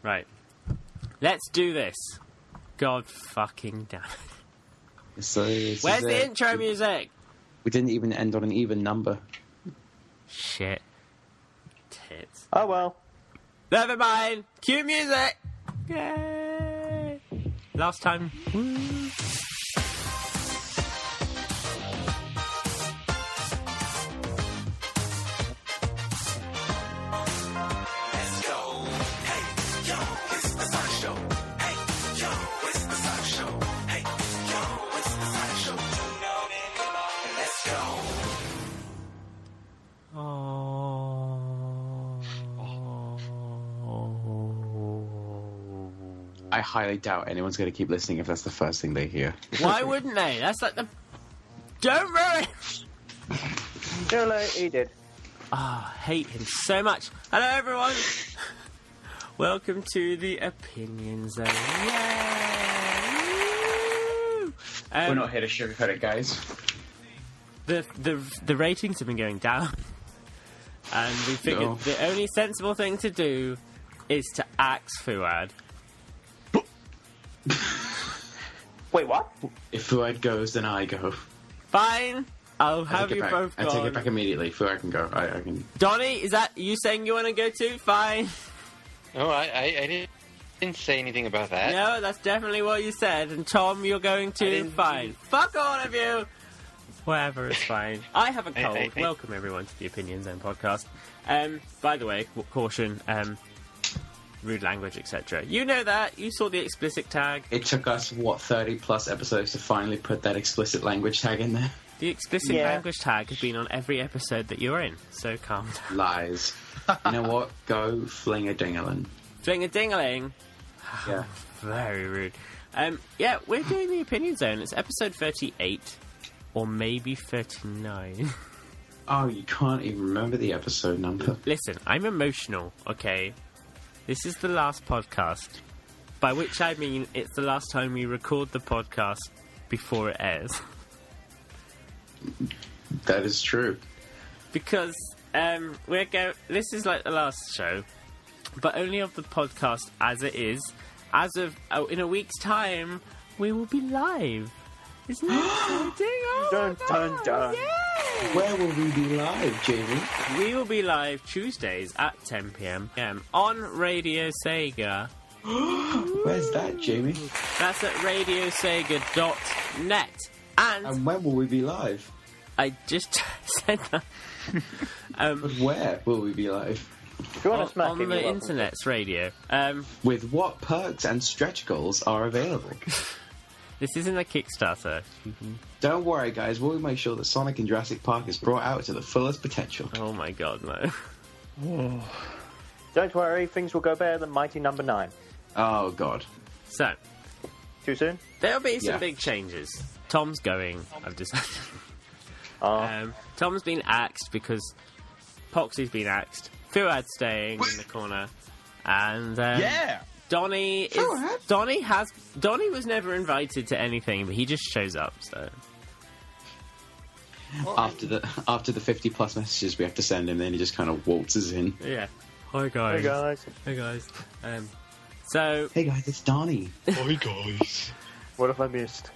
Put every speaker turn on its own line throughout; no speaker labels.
Right. Let's do this. God fucking damn it.
So
Where's the intro music?
We didn't even end on an even number.
Shit. Tits.
Oh well.
Never mind. Cue music. Yay. Last time. Woo.
I highly doubt anyone's going to keep listening if that's the first thing they hear.
Why wouldn't they? That's like the... Don't ruin
No, he did.
I hate him so much. Hello, everyone. Welcome to the Opinion Zone. Yay!
We're not here to sugarcoat it, guys.
The ratings have been going down. And we figured the only sensible thing to do is to axe Fuad.
Wait, what?
If Fuad goes, then I go.
Fine. I'll have you both
I
gone.
take it back immediately. Fuad can go. I can...
Donnie, is that you saying you want to go too? Fine.
No, I didn't say anything about that.
No, that's definitely what you said. And Tom, you're going to? Fine. Fuck all of you. Whatever, it's fine. I have a cold. Welcome, everyone, to the Opinion Zone podcast. By the way, caution, rude language, etc. You know that. You saw the explicit tag.
It took us, 30-plus episodes to finally put that explicit language tag in there?
The explicit language tag has been on every episode that you're in, so calm down.
Lies. You know what? Go fling a dingaling.
Fling a dingaling?
Yeah.
Very rude. Yeah, we're doing the Opinion Zone. It's episode 38. Or maybe 39.
Oh, you can't even remember the episode number.
Listen, I'm emotional, okay? This is the last podcast. By which I mean it's the last time we record the podcast before it airs.
That is true.
Because this is like the last show, but only of the podcast as it is. As of in a week's time, we will be live. Isn't it exciting? Oh,
dun, dun, dun.
Yay!
Where will we be live, Jamie?
We will be live Tuesdays at 10 p.m. on Radio Sega.
Where's that, Jamie?
That's at radiosega.net.
And when will we be live?
I just said that.
But where will we be live?
If you want to smack
on the internet's radio.
With what perks and stretch goals are available?
This isn't a Kickstarter.
Don't worry, guys. We'll make sure that Sonic and Jurassic Park is brought out to the fullest potential.
Oh my god, no.
Don't worry, things will go better than Mighty Number 9.
Oh, God.
So.
Too soon?
There'll be some big changes. Tom's going, I've decided. Tom's been axed because Poxy's been axed. Fuad's staying in the corner. And, Donnie was never invited to anything, but he just shows up, so.
After the 50-plus messages we have to send him, then he just kind of waltzes in.
Yeah. Hi, guys.
Hey, guys.
Hey, guys. So...
Hey, guys, it's Donnie.
Hi, guys.
What have I missed?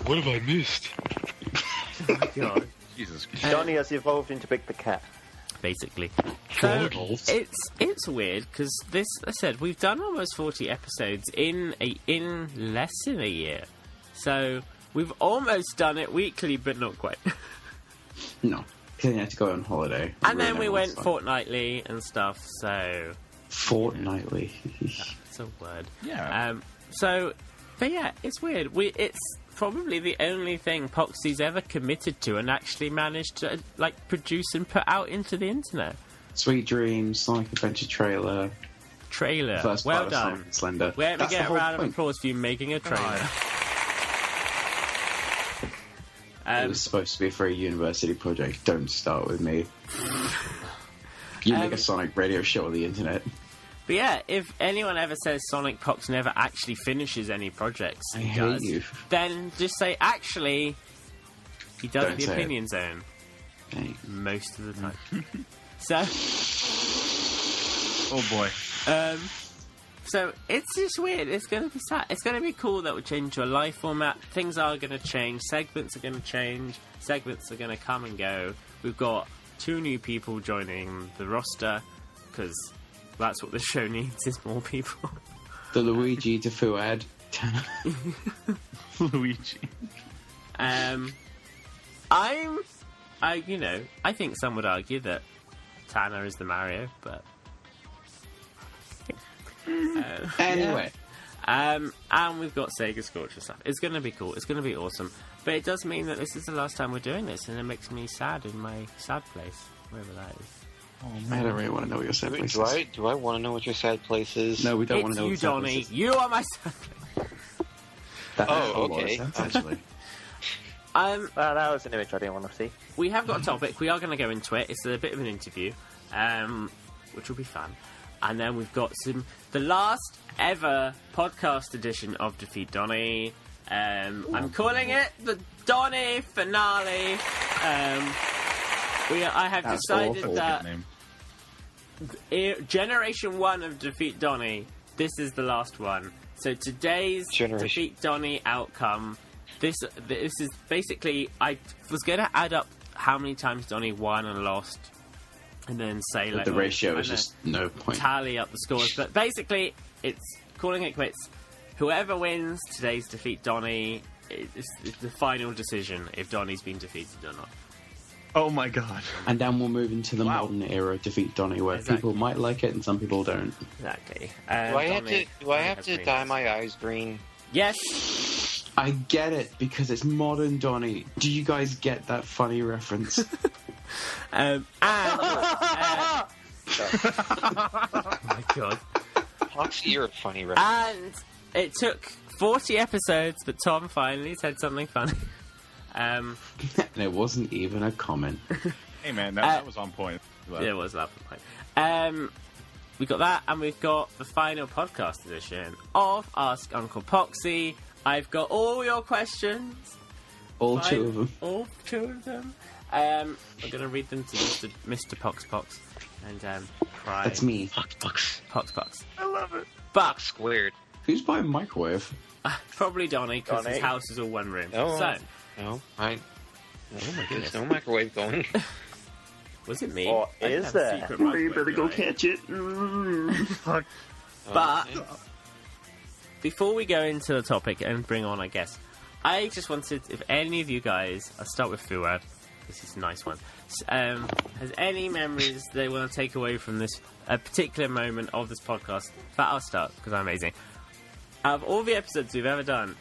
What have I missed?
Oh, my God.
Jesus.
Donnie has evolved into Big the Cat.
Basically. So, it's weird, because I said, we've done almost 40 episodes in less than a year. So, we've almost done it weekly, but not quite.
No, because you had to go on holiday.
And then we went fortnightly and stuff, so...
Fortnightly.
That's a word.
Yeah.
But yeah, it's weird. It's probably the only thing Poxy's ever committed to and actually managed to produce and put out into the internet.
Sweet Dreams, Sonic Adventure trailer. First
well
part
done.
Of Sonic Slender.
Let me get a round of applause for you making a trailer.
It was supposed to be for a university project. Don't start with me. You make a Sonic radio show on the internet.
But yeah, if anyone ever says Sonic Pox never actually finishes any projects
I hate you.
then just say, actually, he does
Don't
the
say
Opinion Zone.
Okay.
Most of the time. So...
Oh boy.
So it's just weird. It's going to be sad. It's going to be cool that we change to a live format. Things are going to change. Segments are going to change. Segments are going to come and go. We've got 2 new people joining the roster because that's what the show needs, is more people.
The Luigi to Fuad.
Luigi.
I think some would argue that Tanner is the Mario, but
Anyway.
And we've got Sega Scorch and stuff. It's going to be cool. It's going to be awesome. But it does mean that this is the last time we're doing this, and it makes me sad in my sad place, wherever that is.
Oh,
I don't really want to know what your sad place is.
Do I want to know what your sad place is?
No, we don't want
It's
to know
you,
what your sad
Donnie.
place is.
You are my sad place.
That makes a lot of
okay.
sense, actually.
That was an image I didn't want to see.
We have got a topic. We are going to go into it. It's a bit of an interview, which will be fun. And then we've got the last ever podcast edition of Defeat Donnie. I'm calling it the Donnie finale. I have
That's
decided
awful.
that
name.
Generation 1 of Defeat Donnie, this is the last one. So today's Defeat Donnie outcome, this is basically, I was going to add up how many times Donnie won and lost, and then say
But the ratio is just no point.
Tally up the scores, but basically it's calling it quits. Whoever wins today's Defeat Donnie is the final decision if Donnie's been defeated or not.
Oh my god.
And then we'll move into the modern era of Defeat Donnie, where people might like it and some people don't.
Exactly.
Do I have to dye my eyes green?
Yes.
I get it, because it's modern Donnie. Do you guys get that funny reference?
Oh my god.
Foxy, you're a funny reference.
And it took 40 episodes, but Tom finally said something funny.
And it wasn't even a comment.
Hey man, that was on point.
It was that point. We got that, and we've got the final podcast edition of Ask Uncle Poxy. I've got all your questions.
All 2 of them.
All 2 of them. I'm going to read them to Mr. Pox and cry.
That's me.
Pox.
Pox.
I love it.
But
Squared.
Who's buying a microwave?
probably Donnie, because his
Donnie.
house is all one room.
Oh.
So,
No,
oh my goodness.
There's no microwave going.
Was it me?
Or
I didn't
is
have a
there?
secret
You
microwave,
better go
did I?
catch it. Fuck.
But before we go into the topic and bring on, I guess, I just wanted, if any of you guys, I'll start with Fuad, this is a nice one, has any memories they want to take away from this a particular moment of this podcast? But I'll start, because I'm amazing. Out of all the episodes we've ever done,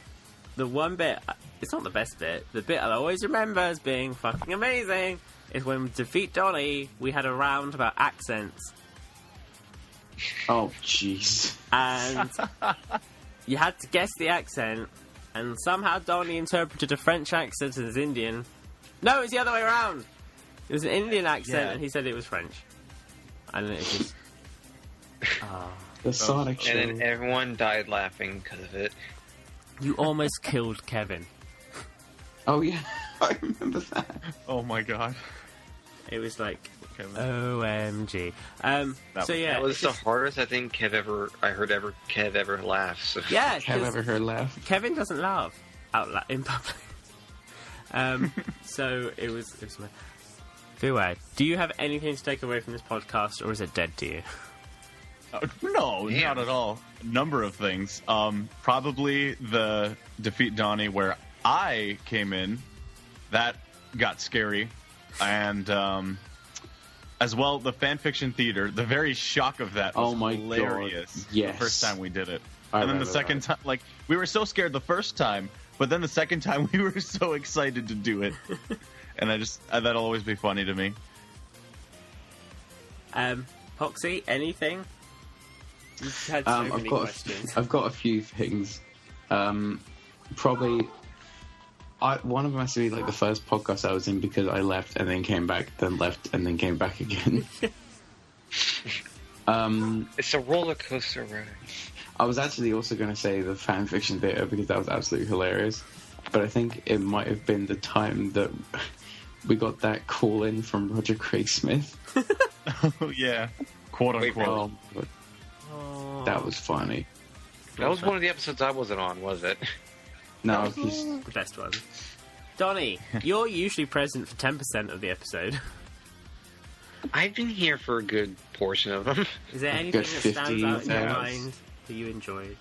the one bit, it's not the best bit, the bit I'll always remember as being fucking amazing is when we Defeat Donnie, we had a round about accents.
Oh, jeez.
And you had to guess the accent, and somehow Donnie interpreted a French accent as Indian. No, it was the other way around. It was an Indian accent, and he said it was French. And it just...
The Sonic show.
And then everyone died laughing because of it.
You almost killed Kevin.
Oh, yeah. I remember that.
Oh my god.
It was like,
Kevin.
OMG. So yeah,
That was
it's
the
just-
hardest I think Kev ever laughed. So.
Yeah,
Have
'cause
ever heard laugh?
Kevin doesn't laugh out loud in public. So it was my... Fuad, do you have anything to take away from this podcast, or is it dead to you?
No,
Damn.
not at all. A number of things. Probably the Defeat Donnie where I came in. That got scary. And as well, the fanfiction theater. The very shock of that was
Oh my
hilarious.
God. Yes.
The first time we did it.
I
And then the
remember
second time, like, we were so scared the first time, but then the second time we were so excited to do it. And that'll always be funny to me.
Poxy, anything? You've had so many questions.
I've got a few things. Probably, one of them has to be like the first podcast I was in because I left and then came back, then left and then came back again.
It's a roller coaster ride.
I was actually also going to say the fanfiction theater because that was absolutely hilarious. But I think it might have been the time that we got that call in from Roger Craig Smith.
Oh, yeah. Quote
Wait,
unquote.
But That was funny.
That was one of the episodes I wasn't on, was it?
No, he's...
The best one. Donnie, you're usually present for 10% of the episode.
I've been here for a good portion of them.
Is there anything
Good
that stands out in your
50
mind that you enjoyed?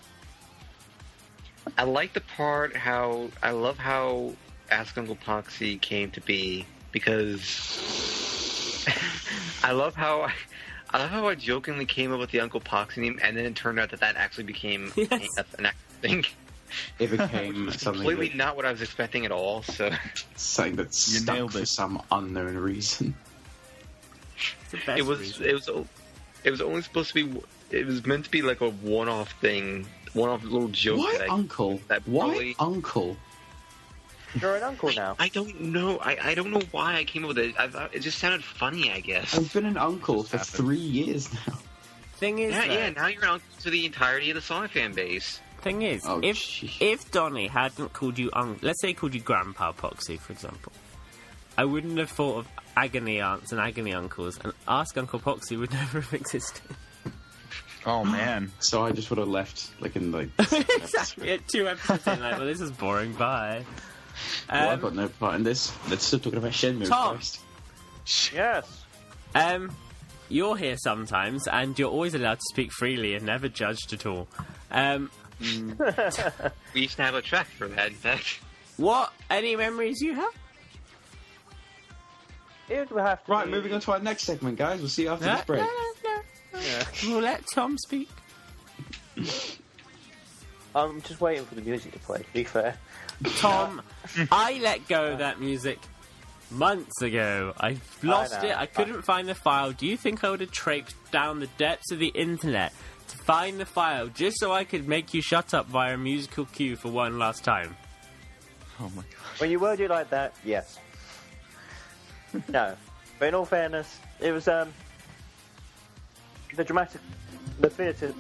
I like the part I love how Ask Uncle Poxy came to be, because I love how I jokingly came up with the Uncle Poxy name, and then it turned out that actually became an actual thing.
It became something
Completely not what I was expecting at all. So
something that stuck for some unknown reason.
It's the best reason.
It was only supposed to be. It was meant to be like a one-off thing, one-off little joke.
Why Uncle? Why Uncle?
You're an uncle now.
I don't know. I don't know why I came up with it. I thought it just sounded funny, I guess.
I've been an uncle for 3 years now.
Thing is,
Yeah, now you're an uncle to the entirety of the Sonic fan base.
Thing is, if Donnie hadn't called you let's say he called you Grandpa Poxy, for example, I wouldn't have thought of agony aunts and agony uncles, and Ask Uncle Poxy would never have existed.
Oh man!
So I just would have left,
Exactly. At 2 episodes in, well, this is boring. Bye.
Well, I've got no part in this. Let's still talking about Shenmue
Tom.
first.
Yes.
You're here sometimes, and you're always allowed to speak freely and never judged at all.
We used to have a track for that, in fact.
What? Any memories you have?
It would have to
Right,
be...
moving on to our next segment, guys. We'll see you after this break.
No.
Yeah.
We'll let Tom speak.
I'm just waiting for the music to play, to be fair.
Tom, I let go of that music months ago. I lost it. I couldn't find the file. Do you think I would have traipsed down the depths of the internet to find the file just so I could make you shut up via a musical cue for one last time?
Oh my god!
When you word it like that, yes. No, but in all fairness, it was the theatre.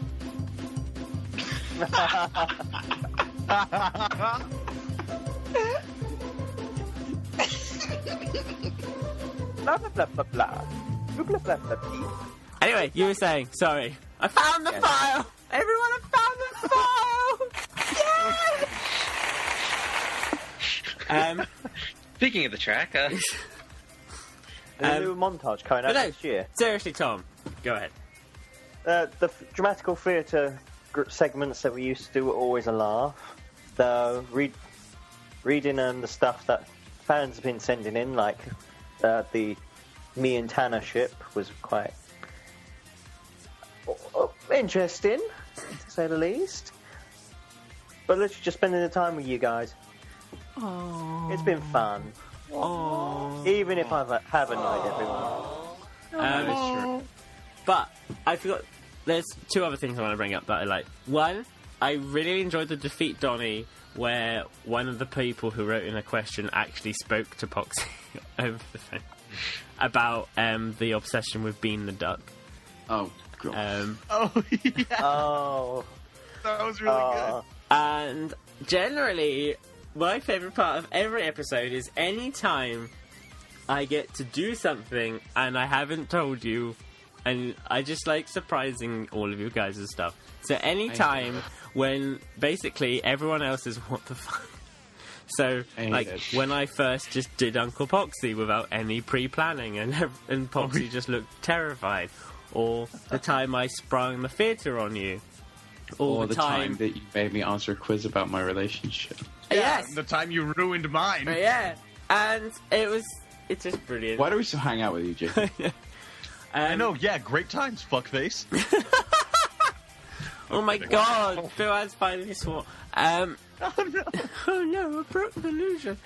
Blah blah blah blah blah. Blah blah blah blah blah.
Anyway, you were saying, sorry. I found the file! Everyone, I found the file!
Speaking of the track,
There's a new montage coming out next year.
Seriously, Tom, go ahead.
The dramatical theatre segments that we used to do were always a laugh. The reading the stuff that fans have been sending in, like the me and Tanner ship, was quite interesting, to say the least. But literally just spending the time with you guys. Aww. It's been fun. Aww. Even if I have annoyed everyone.
But I forgot. There's 2 other things I want to bring up that I like. One, I really enjoyed the Defeat Donnie, where one of the people who wrote in a question actually spoke to Poxy over the phone about the obsession with Bean the Duck.
Oh, God.
Oh yeah!
Oh,
That was really good.
And generally, my favourite part of every episode is any time I get to do something and I haven't told you, and I just like surprising all of you guys and stuff. So any time when basically everyone else is what the fuck. So when I first just did Uncle Poxy without any pre-planning, and Poxy just looked terrified, or the time I sprung the theatre on you,
or the time that you made me answer a quiz about my relationship.
Yes,
The time you ruined mine.
yeah, and it's just brilliant.
Why do we still hang out with you, Jake?
I know, yeah, great times, fuckface.
Oh my god, Phil has finally sworn.
Oh no.
Oh no, I broke the illusion.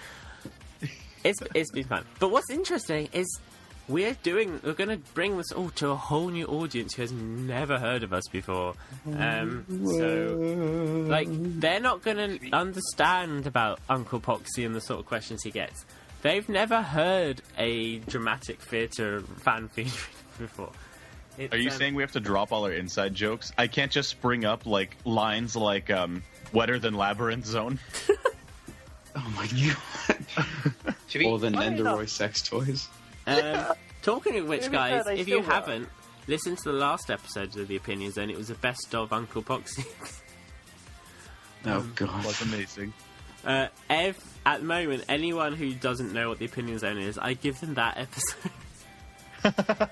It's been fun. But what's interesting is we're going to bring this all to a whole new audience who has never heard of us before. So, like, they're not going to understand about Uncle Poxy and the sort of questions he gets. They've never heard a dramatic theatre fan feature before.
Are you saying we have to drop all our inside jokes? I can't just spring up like lines like wetter than Labyrinth Zone.
Oh my god. Or the Nendoroid sex toys.
Talking of which, guys, if you haven't, listen to the last episode of the Opinion Zone. It was a best of Uncle Poxy.
Oh God,
It was amazing.
At the moment, anyone who doesn't know what the Opinion Zone is, I give them that episode.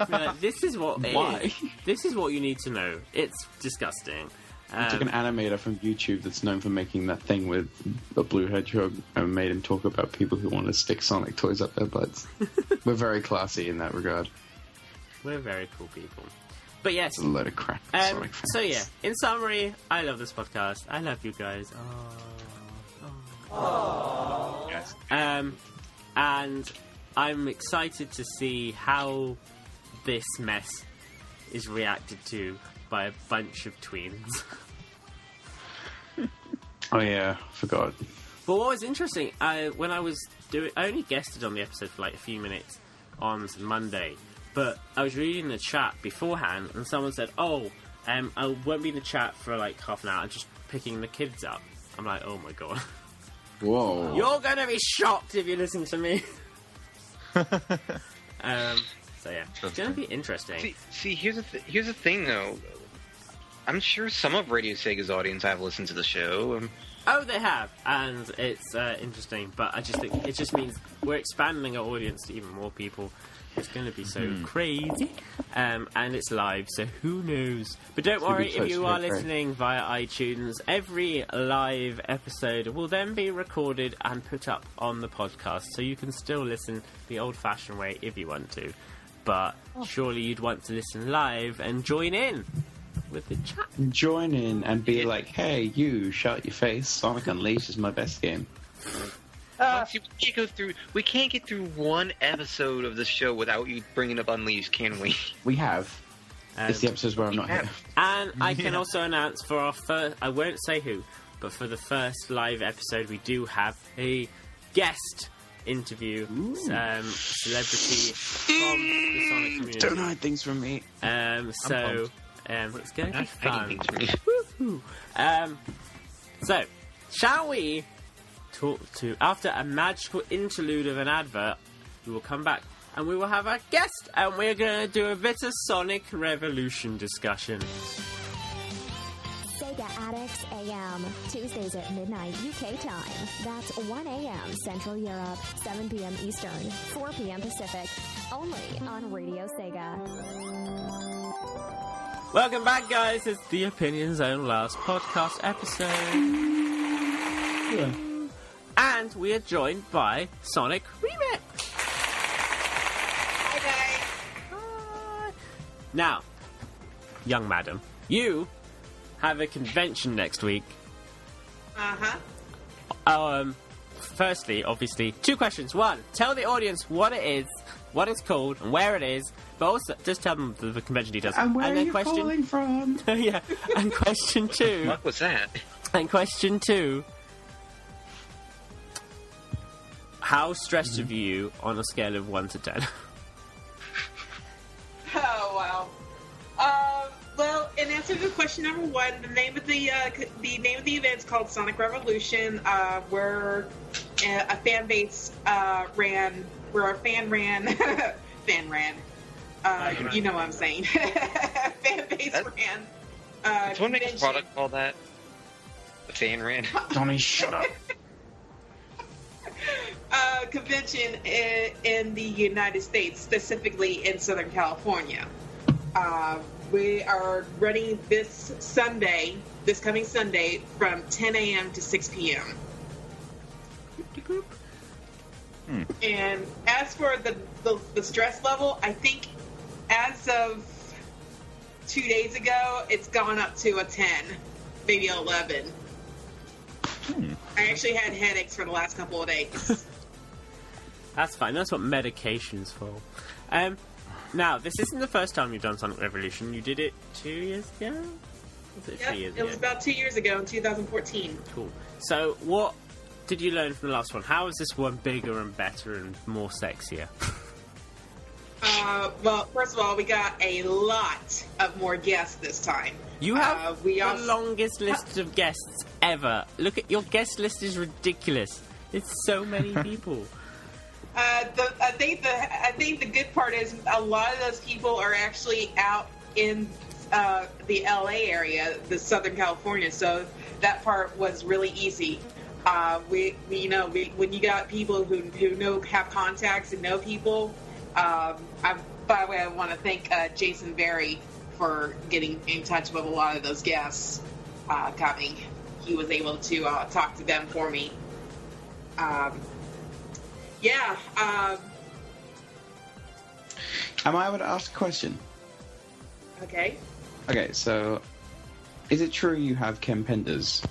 Like, this is what it
Why?
is. This is what you need to know. It's disgusting.
We took an animator from YouTube that's known for making that thing with a blue hedgehog and made him talk about people who want to stick Sonic toys up their butts. We're very classy in that regard.
We're very cool people. But yes.
It's a load of crap. Sonic fans.
So yeah, in summary, I love this podcast. I love you guys.
Yes.
And I'm excited to see how this mess is reacted to by a bunch of tweens.
Oh yeah, forgot.
But what was interesting, when I was I only guested on the episode for like a few minutes on Monday, but I was reading the chat beforehand, and someone said, "Oh, I won't be in the chat for like half an hour. I'm just picking the kids up." I'm like, "Oh my god."
Whoa.
You're gonna be shocked if you listen to me. So yeah, it's gonna be interesting.
See, here's the thing though. I'm sure some of Radio Sega's audience have listened to the show.
Oh, they have, and it's interesting. But I just think it just means we're expanding our audience to even more people. It's going to be so crazy, and it's live, so who knows? But don't worry, if you are listening via iTunes, every live episode will then be recorded and put up on the podcast, so you can still listen the old-fashioned way if you want to. But surely you'd want to listen live and join in with the chat.
Join in and be like, hey, you, shut your face. Sonic Unleashed is my best game.
We can't get through one episode of the show without you bringing up Unleashed, can we?
We have. It's the episodes where I'm not here.
And I can also announce for our first, I won't say who, but for the first live episode, we do have a guest interview, celebrity from the Sonic community.
Don't hide things from me.
So it's going to be fun.
Woohoo.
So, shall we talk to, after a magical interlude of an advert, we will come back and we will have our guest, and we're going to do a bit of Sonic Revolution discussion.
Sega Addicts AM, Tuesdays at midnight UK time. That's 1 a.m. Central Europe, 7 p.m. Eastern, 4 p.m. Pacific. Only on Radio Sega.
Welcome back, guys. It's the Opinion Zone last podcast episode.
Yeah.
And we are joined by SonicRemix.
Hi, guys.
Hi. Now, young madam, you have a convention next week. Firstly, obviously, 2 questions. 1, tell the audience what it is, what it's called, and where it is. But also, just tell them the convention details.
And where
then
are you calling from?
Yeah. And question 2.
What was that?
And question 2. How stressed are you on a scale of 1 to 10?
Oh, wow. Well, in answer to question number 1, the name of the event is called Sonic Revolution. We're a fan base ran. We're a fan ran. You know what I'm saying. Fan base ran.
Does one make a product called that? The fan ran.
Donnie, shut up.
Convention in the United States, specifically in Southern California. We are running this coming Sunday, from 10 a.m. to 6 p.m. And as for the stress level, I think as of 2 days ago, it's gone up to a 10, maybe 11. I actually had headaches for the last couple of days.
That's fine. That's what medication's for. Now, this isn't the first time you've done Sonic Revolution. You did it 2 years ago? Was it 3 years ago?
It was about 2 years ago in 2014.
Cool. So, what did you learn from the last one? How is this one bigger and better and more sexier?
Well, first of all, we got a lot of more guests this time.
You have the longest list of guests ever. Look at your guest list is ridiculous. It's so many people.
I think the good part is a lot of those people are actually out in the LA area, the Southern California, so that part was really easy. When you got people who have contacts and know people. By the way, I want to thank Jason Berry for getting in touch with a lot of those guests coming. He was able to talk to them for me.
Am I able to ask a question?
Okay.
Okay, so is it true you have Ken Penders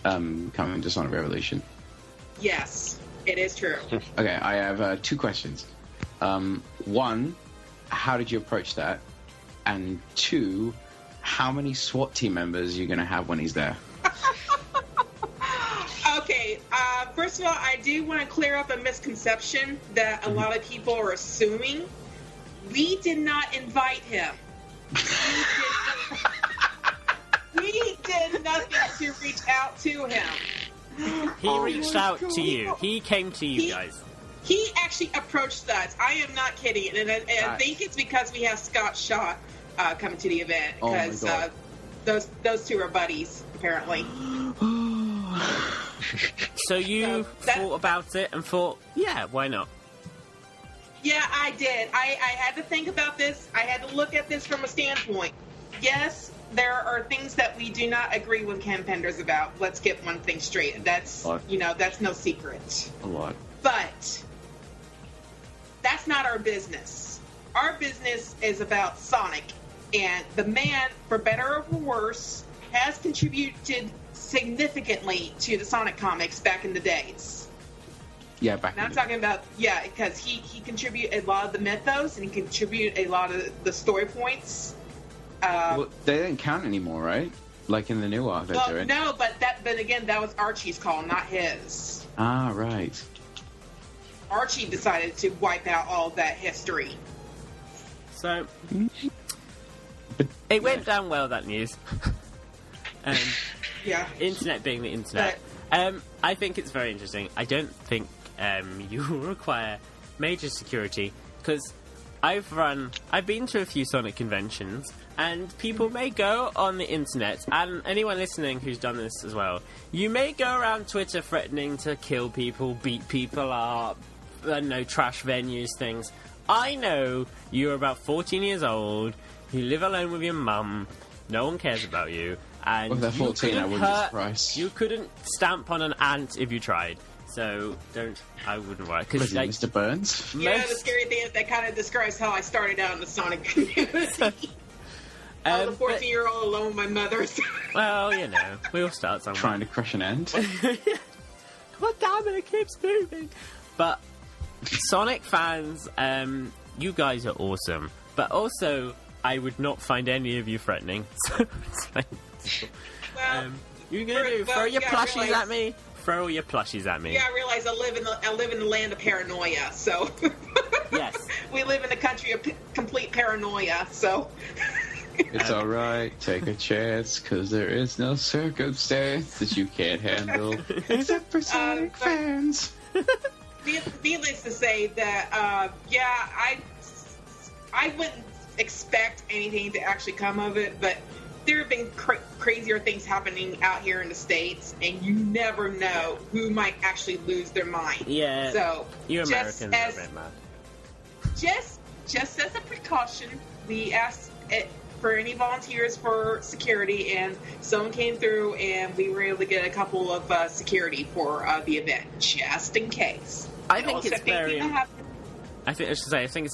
coming to Sonic Revolution?
Yes, it is true.
Okay, I have 2 questions. 1, how did you approach that? And 2, how many SWAT team members are you going to have when he's there?
Okay, first of all, I do want to clear up a misconception that a lot of people are assuming. We did not invite him. We did nothing to reach out to him.
He reached out to you. He came to you guys.
He actually approached us. I am not kidding. And I think it's because we have Scott Shaw coming to the event. Because those two are buddies, apparently.
So you thought about it and thought, yeah, why not?
Yeah, I did. I had to think about this. I had to look at this from a standpoint. Yes, there are things that we do not agree with Ken Penders about. Let's get one thing straight. That's no secret.
A lot.
But that's not our business. Our business is about Sonic, and the man, for better or for worse, has contributed significantly to the Sonic comics back in the days.
Yeah, back
and I'm talking about, because he contributed a lot of the mythos, and he contributed a lot of the story points.
Well, they don't count anymore, right? Like in the new arc they're doing.
No, but again, that was Archie's call, not his.
Ah, right.
Archie decided to wipe out all that history.
So, it went down well, that news. Internet being the internet. I think it's very interesting. I don't think you require major security, because I've been to a few Sonic conventions, and people may go on the internet, and anyone listening who's done this as well, you may go around Twitter threatening to kill people, beat people up, trash venues, things. I know you're about 14 years old, you live alone with your mum, no one cares about you, and
if they're 14, I wouldn't be surprised.
You couldn't stamp on an ant if you tried. So I wouldn't worry. Because
Mr. Burns?
The scary thing is that kind of describes how I started out in the Sonic community. I was a 14-year-old alone with my mother.
Well, we all start somewhere.
Trying to crush an ant.
God damn it keeps moving. But Sonic fans, you guys are awesome. But also, I would not find any of you threatening. So it's fine. You're gonna throw your plushies at me? Throw your plushies at me.
Yeah, I realize I live in the land of paranoia, so...
Yes.
We live in a country of complete paranoia, so...
It's alright, take a chance, because there is no circumstance that you can't handle, except for Sonic fans.
Needless to say that, I wouldn't expect anything to actually come of it, but there have been crazier things happening out here in the States, and you never know who might actually lose their mind.
Yeah,
so
you Americans are a bit mad.
Just as a precaution, we asked for any volunteers for security, and someone came through, and we were able to get a couple of security for the event, just in case.
I think it's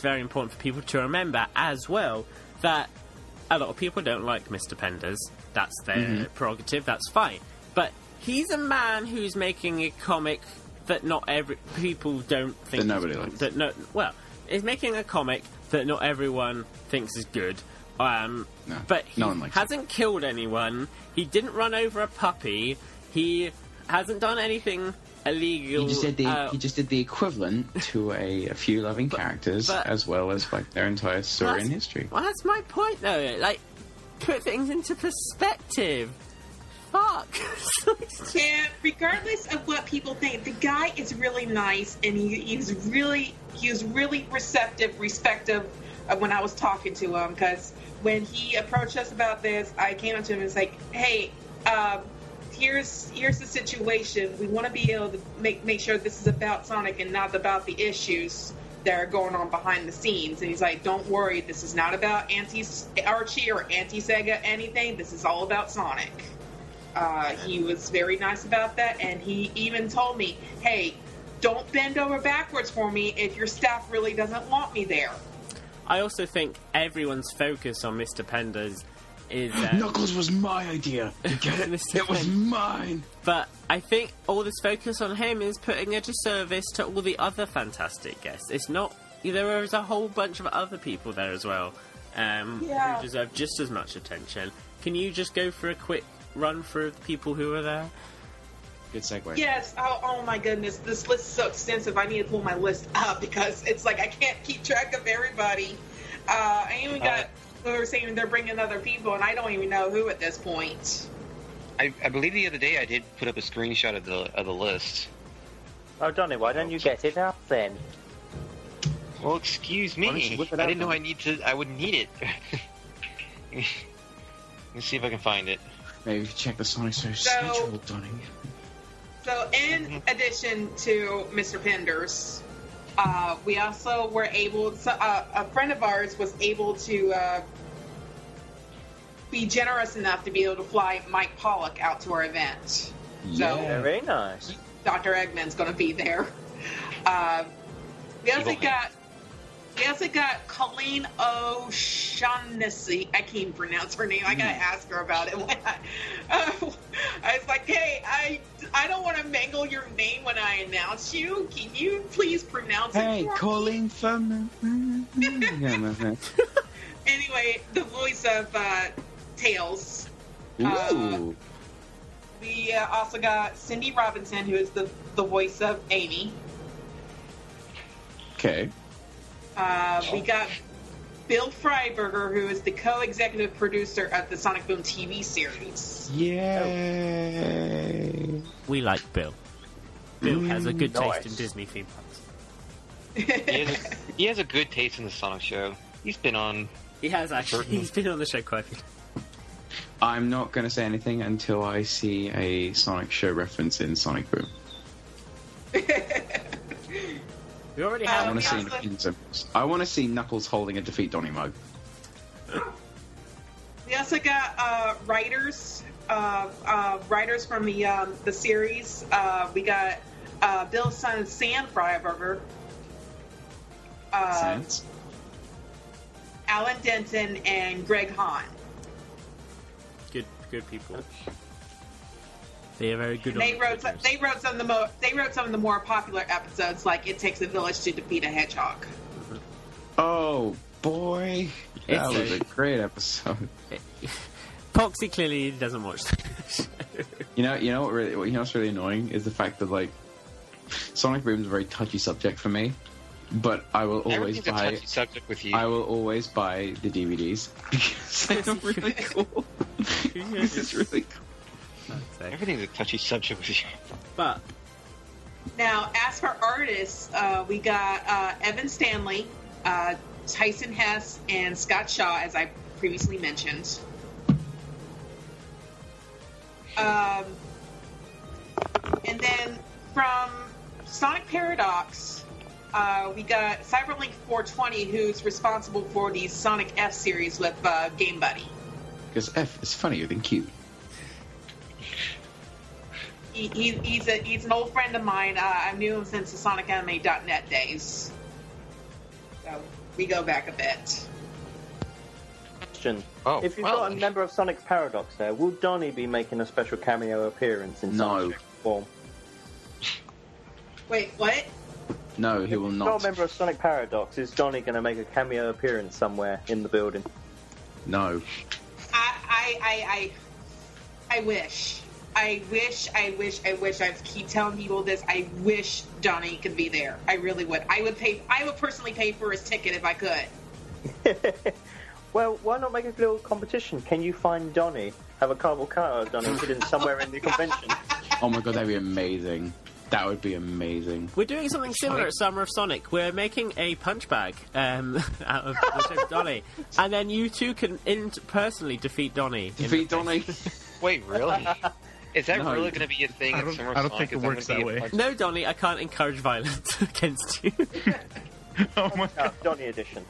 very important for people to remember as well that a lot of people don't like Mr. Penders. That's their prerogative. That's fine. But he's a man who's making a comic that not every people don't think
that nobody likes.
He's making a comic that not everyone thinks is good. But he hasn't killed anyone. He didn't run over a puppy. He hasn't done anything illegal.
He just did the equivalent to a few loving characters, as well as their entire story and history.
Well, that's my point, though. Put things into perspective. Fuck.
And regardless of what people think, the guy is really nice, and he was really receptive, respective of when I was talking to him, because when he approached us about this, I came up to him and was like, "Hey, here's the situation. We want to be able to make sure this is about Sonic and not about the issues that are going on behind the scenes." And he's like, "Don't worry, this is not about anti-Archie or anti-Sega anything. This is all about Sonic." He was very nice about that, and he even told me, "Hey, don't bend over backwards for me if your staff really doesn't want me there."
I also think everyone's focus on Mr. Pender's is...
Knuckles was my idea. You get it?
Mr.
It was mine.
But I think all this focus on him is putting a disservice to all the other fantastic guests. It's not... There is a whole bunch of other people there as well who deserve just as much attention. Can you just go for a quick run through the people who are there?
Good segue.
Yes. Oh my goodness. This list is so extensive. I need to pull my list up because it's like I can't keep track of everybody. I even got who are saying they're bringing other people, and I don't even know who at this point.
I believe the other day I did put up a screenshot of the list.
Oh, Donnie, why don't you get it up then?
Well, excuse me. I didn't know I would need it. Let's see if I can find it.
Maybe if you check the Sonic Show schedule, Donnie.
So, in addition to Mr. Penders, we also were able to, a friend of ours was able to be generous enough to be able to fly Mike Pollock out to our event.
Yeah,
So,
very nice.
Dr. Eggman's going to be there. We also got Colleen O'Shaughnessy. I can't even pronounce her name. I gotta ask her about it. I was like, "Hey, I don't want to mangle your name when I announce you. Can you please pronounce it for me?"
Hey, Colleen from...
Anyway, the voice of Tails.
Ooh.
We also got Cindy Robinson, who is the voice of Amy.
Okay.
We got Bill Freiberger, who is the co-executive producer of the Sonic Boom TV series.
Yay!
We like Bill. Bill has a good taste in Disney theme parks.
He has a good taste in the Sonic show. He's been on...
He has actually. He's been on the show quite a few times.
I'm not going to say anything until I see a Sonic show reference in Sonic Boom.
We already have.
I want to see Knuckles holding a Defeat Donnie mug.
We also got writers from the series. We got Bill's son Sam Freiberger,
Sans?
Alan Denton, and Greg Hahn.
Good people. They are very good.
They wrote some of the more popular episodes, like "It Takes a Village to Defeat a Hedgehog."
Oh boy, that was a great episode.
Poxy clearly doesn't watch the show.
You know what's really annoying is the fact that like Sonic Boom is a very touchy subject for me, but I will always
Everything's
buy.
a touchy subject with you.
I will always buy the DVDs because they're really cool. This is really cool.
Everything's a touchy subject with you.
But
now, as for artists, we got Evan Stanley, Tyson Hess, and Scott Shaw, as I previously mentioned. And then from Sonic Paradox, we got Cyberlink 420, who's responsible for the Sonic F series with Game Buddy.
Because F is funnier than Q.
He's an old friend of mine. I knew him since the SonicAnime.net days. So we go back a bit.
Question.
Oh,
If you've got a member of Sonic Paradox there, will Donnie be making a special cameo appearance in Sonic form?
Wait, what?
No, he will
If you've
not.
got a member of Sonic Paradox, is Donnie going to make a cameo appearance somewhere in the building?
No.
I wish. I keep telling people this. I wish Donnie could be there. I really would. I would personally pay for his ticket if I could.
Well, why not make a little competition? Can you find Donnie? Have a cardboard cutout of Donnie hidden somewhere in the convention?
Oh my god, that'd be amazing. That would be amazing.
We're doing something similar at Summer of Sonic. We're making a punch bag out of the shape of Donnie, and then you two can personally defeat Donnie.
Defeat Donnie?
Wait, really? Is that
No.
really going to be a thing at Summer of
I don't
Sonic?
think it
Is that
works
gonna
that
be a
way.
punch-
No, Donnie, I can't encourage violence against you.
Oh my god.
Donny edition.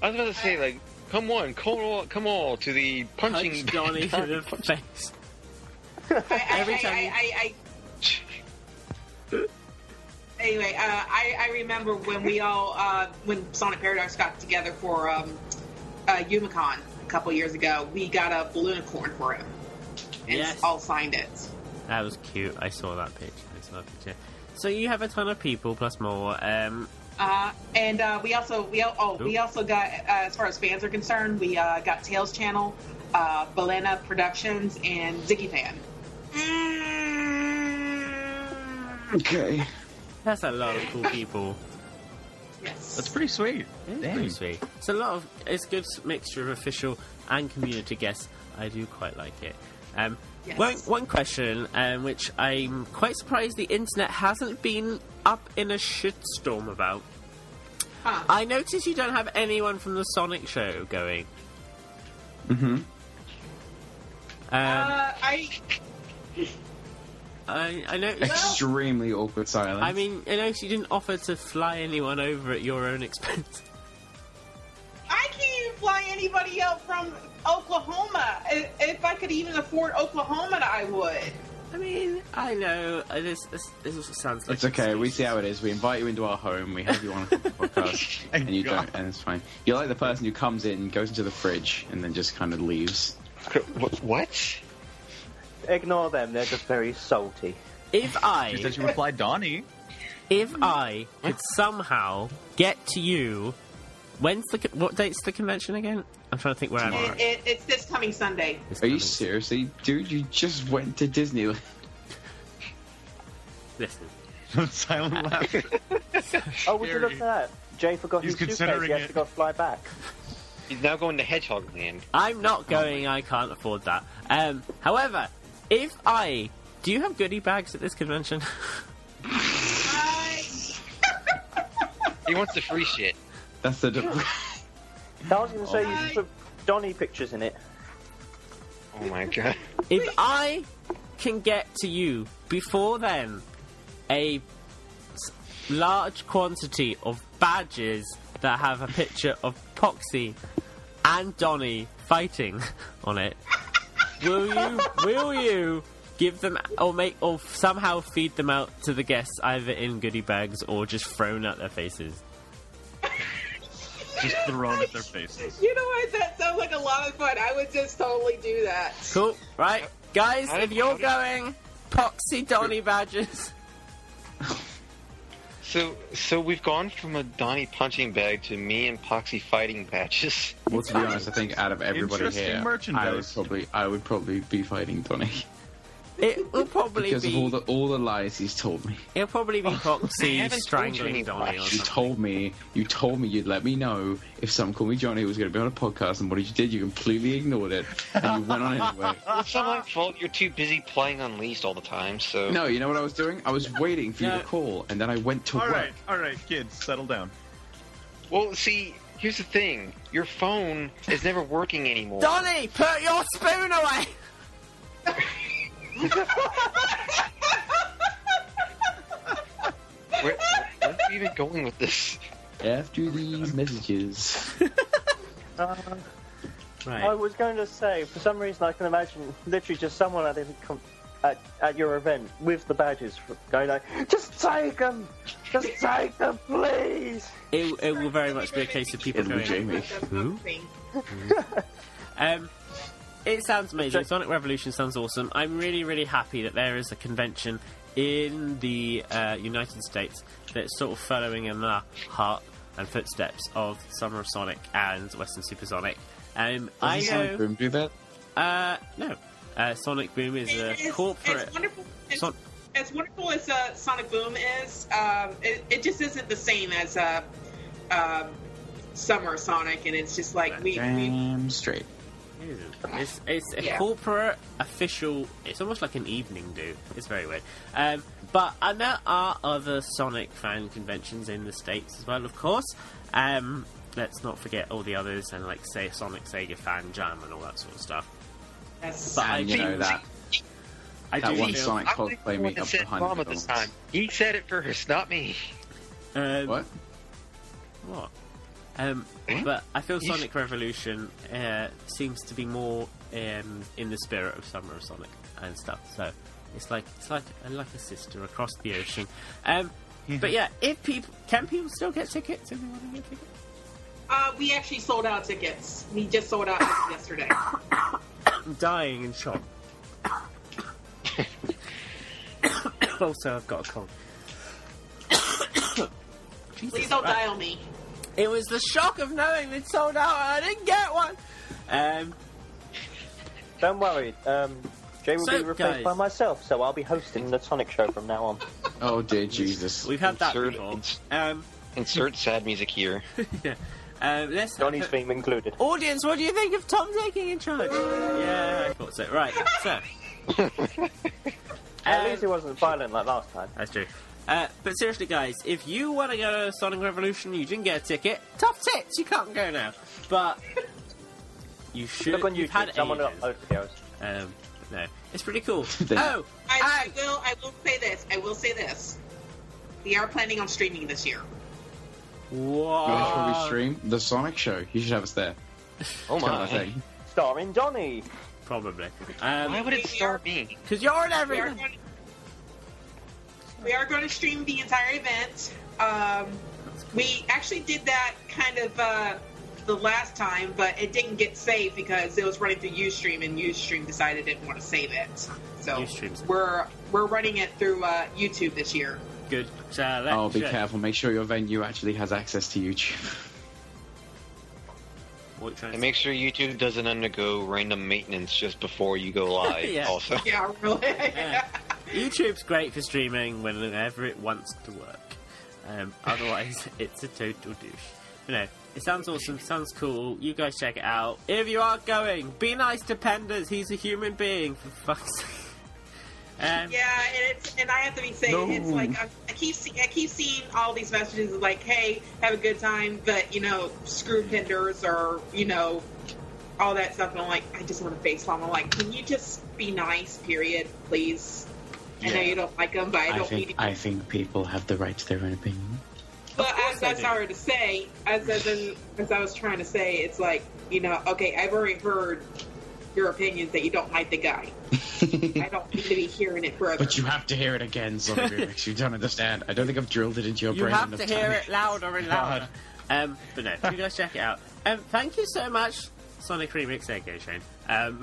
I was about to say, like, come on to the punching...
Punch Donnie in the face. Every time
Anyway, I remember when we all when Sonic Paradox got together for Yumicon a couple years ago, we got a balloonicorn for him, and
Yes.
all signed it.
That was cute. I saw that picture. So you have a ton of people plus more.
And we also got as far as fans are concerned, we got Tails Channel, Balena Productions, and Ziggy Fan.
Okay.
That's a lot of cool people.
Yes,
That's pretty sweet.
It's
Dang.
pretty sweet. It's a lot of. It's a good mixture of official and community guests. I do quite like it.
Yes.
One question, which I'm quite surprised the internet hasn't been up in a shitstorm about.
Huh.
I noticed you don't have anyone from the Sonic show going.
Mm-hmm.
I know.
Extremely awkward silence.
I mean, I noticed you didn't offer to fly anyone over at your own expense.
I can't even fly anybody out from Oklahoma. If I could even afford Oklahoma, I would.
I mean, I know this also sounds like
It's okay. We see how it is. We invite you into our home. We have you on a podcast, and you don't, and it's fine. You're like the person who comes in, goes into the fridge, and then just kind of leaves.
What?
Ignore them, they're just very salty.
If
She said she would fly Donnie.
If I could somehow get to you, what date's the convention again? I'm trying to think where I'm at.
It's this coming Sunday.
Are you seriously, dude? You just went to Disneyland.
Listen,
Silent laughter.
Oh, would you look at that? Jay forgot
He's
his suitcase,
considering
he has
it.
to go fly back.
He's now going to Hedgehog Land.
I'm not going. I can't afford that. However, do you have goodie bags at this convention?
He wants the free shit.
That's the.
I was going to say, you can put Donny pictures in it.
Oh my god.
If I can get to you before then, a large quantity of badges that have a picture of Poxy and Donnie fighting on it, will you give them or somehow feed them out to the guests either in goodie bags or just thrown at their faces?
Just thrown at their faces.
You know what? That sounds like a lot of fun. I would just totally do that.
Cool, right? Guys, if you're going, Poxy Donnie badges.
So we've gone from a Donnie punching bag to me and Poxy fighting badges.
Well, to be honest, I think out of everybody
Interesting
here,
merchandise.
I would probably be fighting Donnie
It will probably
because
be.
of all the lies he's told me.
It'll probably be
I
Poxy
haven't
strangling
told you
Donnie or
any
You
something.
told me you'd let me know if someone called me Johnny was going to be on a podcast, and what you did, you completely ignored it, and you went on anyway.
It's not my fault. You're too busy playing Unleashed all the time. So
No, you know what I was doing? I was waiting for you
No.
to call, and then I went to work.
All right, kids, settle down.
Well, see, here's the thing. Your phone is never working anymore.
Donnie, put your spoon away!
Where are you even going with this?
After these messages.
I
Right.
was going to say, for some reason I can imagine literally just someone at your event with the badges going like, just take them! Just take them, please!
It will very much be a case of people
It'll be
going,
Jamie.
who? It sounds amazing. Sonic Revolution sounds awesome. I'm really, really happy that there is a convention in the United States that's sort of following in the heart and footsteps of Summer of Sonic and Western Supersonic. I
Doesn't Sonic
know.
Boom do that?
No. Sonic Boom is a corporate.
It's wonderful.
Son-
As wonderful as Sonic Boom is, it just isn't the same as Summer Sonic, and it's just like we
Damn straight.
It isn't. It's a corporate, official... It's almost like an evening do. It's very weird. But and there are other Sonic fan conventions in the States as well, of course. Let's not forget all the others, and like, say, Sonic Sega Fan Jam and all that sort of stuff.
Yes.
But
And you know that one
feel-
Sonic
I'm the
cosplay
one
meetup
that said
behind
mom
the
at this
McDonald's.
time. He said it first, not me.
What?
What? But I feel Sonic Revolution seems to be more in the spirit of Summer of Sonic and stuff. So it's like a sister across the ocean. But yeah, if people can still get tickets if they want to get tickets.
We actually sold out tickets. We just sold out yesterday.
I'm dying in shock. Also, I've got a cold. Jesus
Please don't
Christ.
die on me.
It was the shock of knowing they'd sold out and I didn't get one.
Don't worry. Jay will
So,
be replaced
guys-
by myself, so I'll be hosting the Sonic show from now on.
Oh dear Jesus.
We've had that
Insert-
before.
Insert sad music here.
Yeah. Let's
Johnny's theme included.
audience. What do you think of Tom taking in charge? Yeah, I thought so. Right. So.
At least it wasn't violent like last time.
That's true. But seriously, guys, if you want to go to Sonic Revolution, you didn't get a ticket. Tough tits, you can't go now. But you should.
Look on
You've
YouTube.
had
Someone
ages.
upload videos.
No, it's pretty cool.
Then-
Oh,
I will say this. I will say this. We are planning on streaming this year.
what?
Where should we stream? The Sonic Show. You should have us there.
Oh
Kind of
my.
thing.
Starring Johnny.
Probably.
Why would it star me?
Because you're in
We are,
everything.
going, we are going to stream the entire event. We actually did that kind of the last time, but it didn't get saved because it was running through Ustream, and Ustream decided it didn't want to save it. So
Ustream's-
we're running it through YouTube this year.
Good. So
Oh, be careful. Make sure your venue actually has access to YouTube.
What are you trying to
And
say?
make sure YouTube doesn't undergo random maintenance just before you go live.
Yeah.
Also,
Yeah, really.
Yeah. YouTube's great for streaming whenever it wants to work. Otherwise, it's a total douche. You know, it sounds awesome, sounds cool. You guys check it out. If you are going, be nice to Penders. He's a human being, for fuck's sake.
Yeah, and I have to be saying, it's like I keep seeing all these messages like, "Hey, have a good time," but screw Penders or all that stuff. And I'm like, I just want to facepalm. I'm like, can you just be nice? Period, please. I know you don't like them, but I don't need to.
I think people have the right to their own opinion.
But as I started to say, as I was trying to say, it's like, okay, I've already heard your opinions that you don't like the guy. I don't need to be hearing it further.
But you have to hear it again, SonicRemix. You don't understand. I don't think I've drilled it into your
You
brain
have
enough
to hear
times.
it louder and louder. But no, you guys check it out. Thank you so much, Sonic Remix Ego Shane,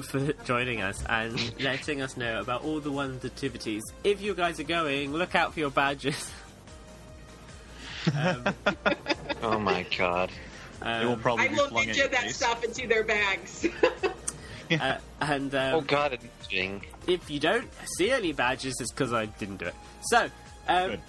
for joining us and letting us know about all the wonderful activities. If you guys are going, look out for your badges.
oh my god.
It will probably
I
be
will
flung at your
ninja that
face.
stuff into their bags.
And
Oh god, it's interesting.
if you don't see any badges, it's because I didn't do it. So,
Good.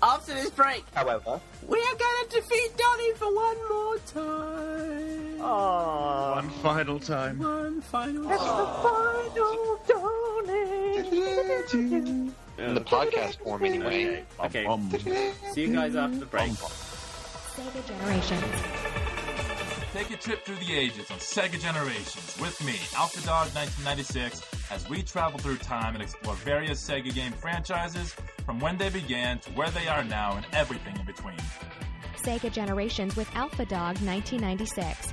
after this break,
However,
we are going to defeat Donnie for one more time.
aww.
One final time.
One final
It's the final Johnny.
In the podcast form, anyway.
Okay.
Um,
See you guys after the break.
Sega Generations.
Take a trip through the ages on Sega Generations with me, Alpha Dog 1996, as we travel through time and explore various Sega game franchises from when they began to where they are now and everything in between.
Sega Generations with Alpha Dog 1996.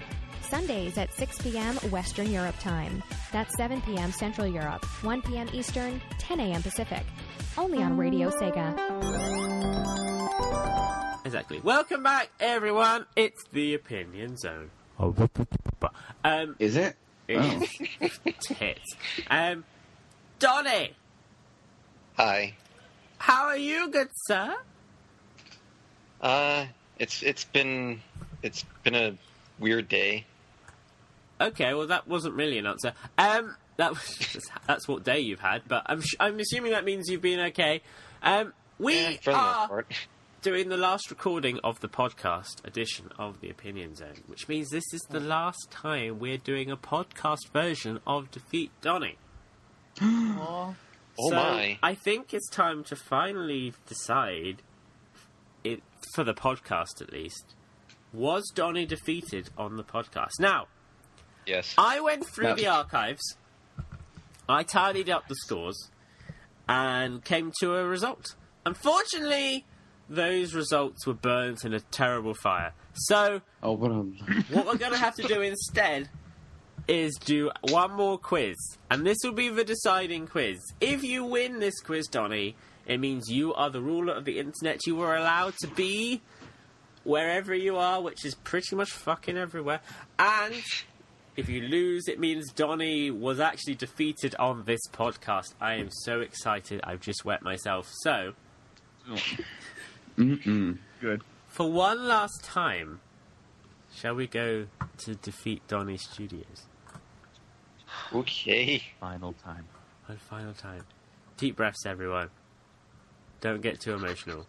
Sundays at 6 p.m. Western Europe time. That's 7 p.m. Central Europe, 1 p.m. Eastern, 10 a.m. Pacific. Only on Radio Sega.
Exactly. Welcome back, everyone. It's the Opinion Zone.
Is it? Oh.
Tits. Donnie,
Hi.
how are you, good sir?
It's been a weird day.
Okay, well that wasn't really an answer. That's what day you've had, but I'm assuming that means you've been okay.
For the most part.
doing the last recording of the podcast edition of the Opinion Zone, which means this is the last time we're doing a podcast version of Defeat Donnie.
Oh my.
I think it's time to finally decide, for the podcast at least, was Donnie defeated on the podcast? Now,
Yes.
I went through the archives, I tallied up the scores, and came to a result. Unfortunately, those results were burnt in a terrible fire. So, what we're going to have to do instead is do one more quiz. And this will be the deciding quiz. If you win this quiz, Donnie, it means you are the ruler of the internet. You are allowed to be wherever you are, which is pretty much fucking everywhere. And if you lose, it means Donnie was actually defeated on this podcast. I am so excited. I've just wet myself. So,
Good.
for one last time, shall we go to Defeat Donnie Studios?
Okay.
Final time.
One final time. Deep breaths, everyone. Don't get too emotional.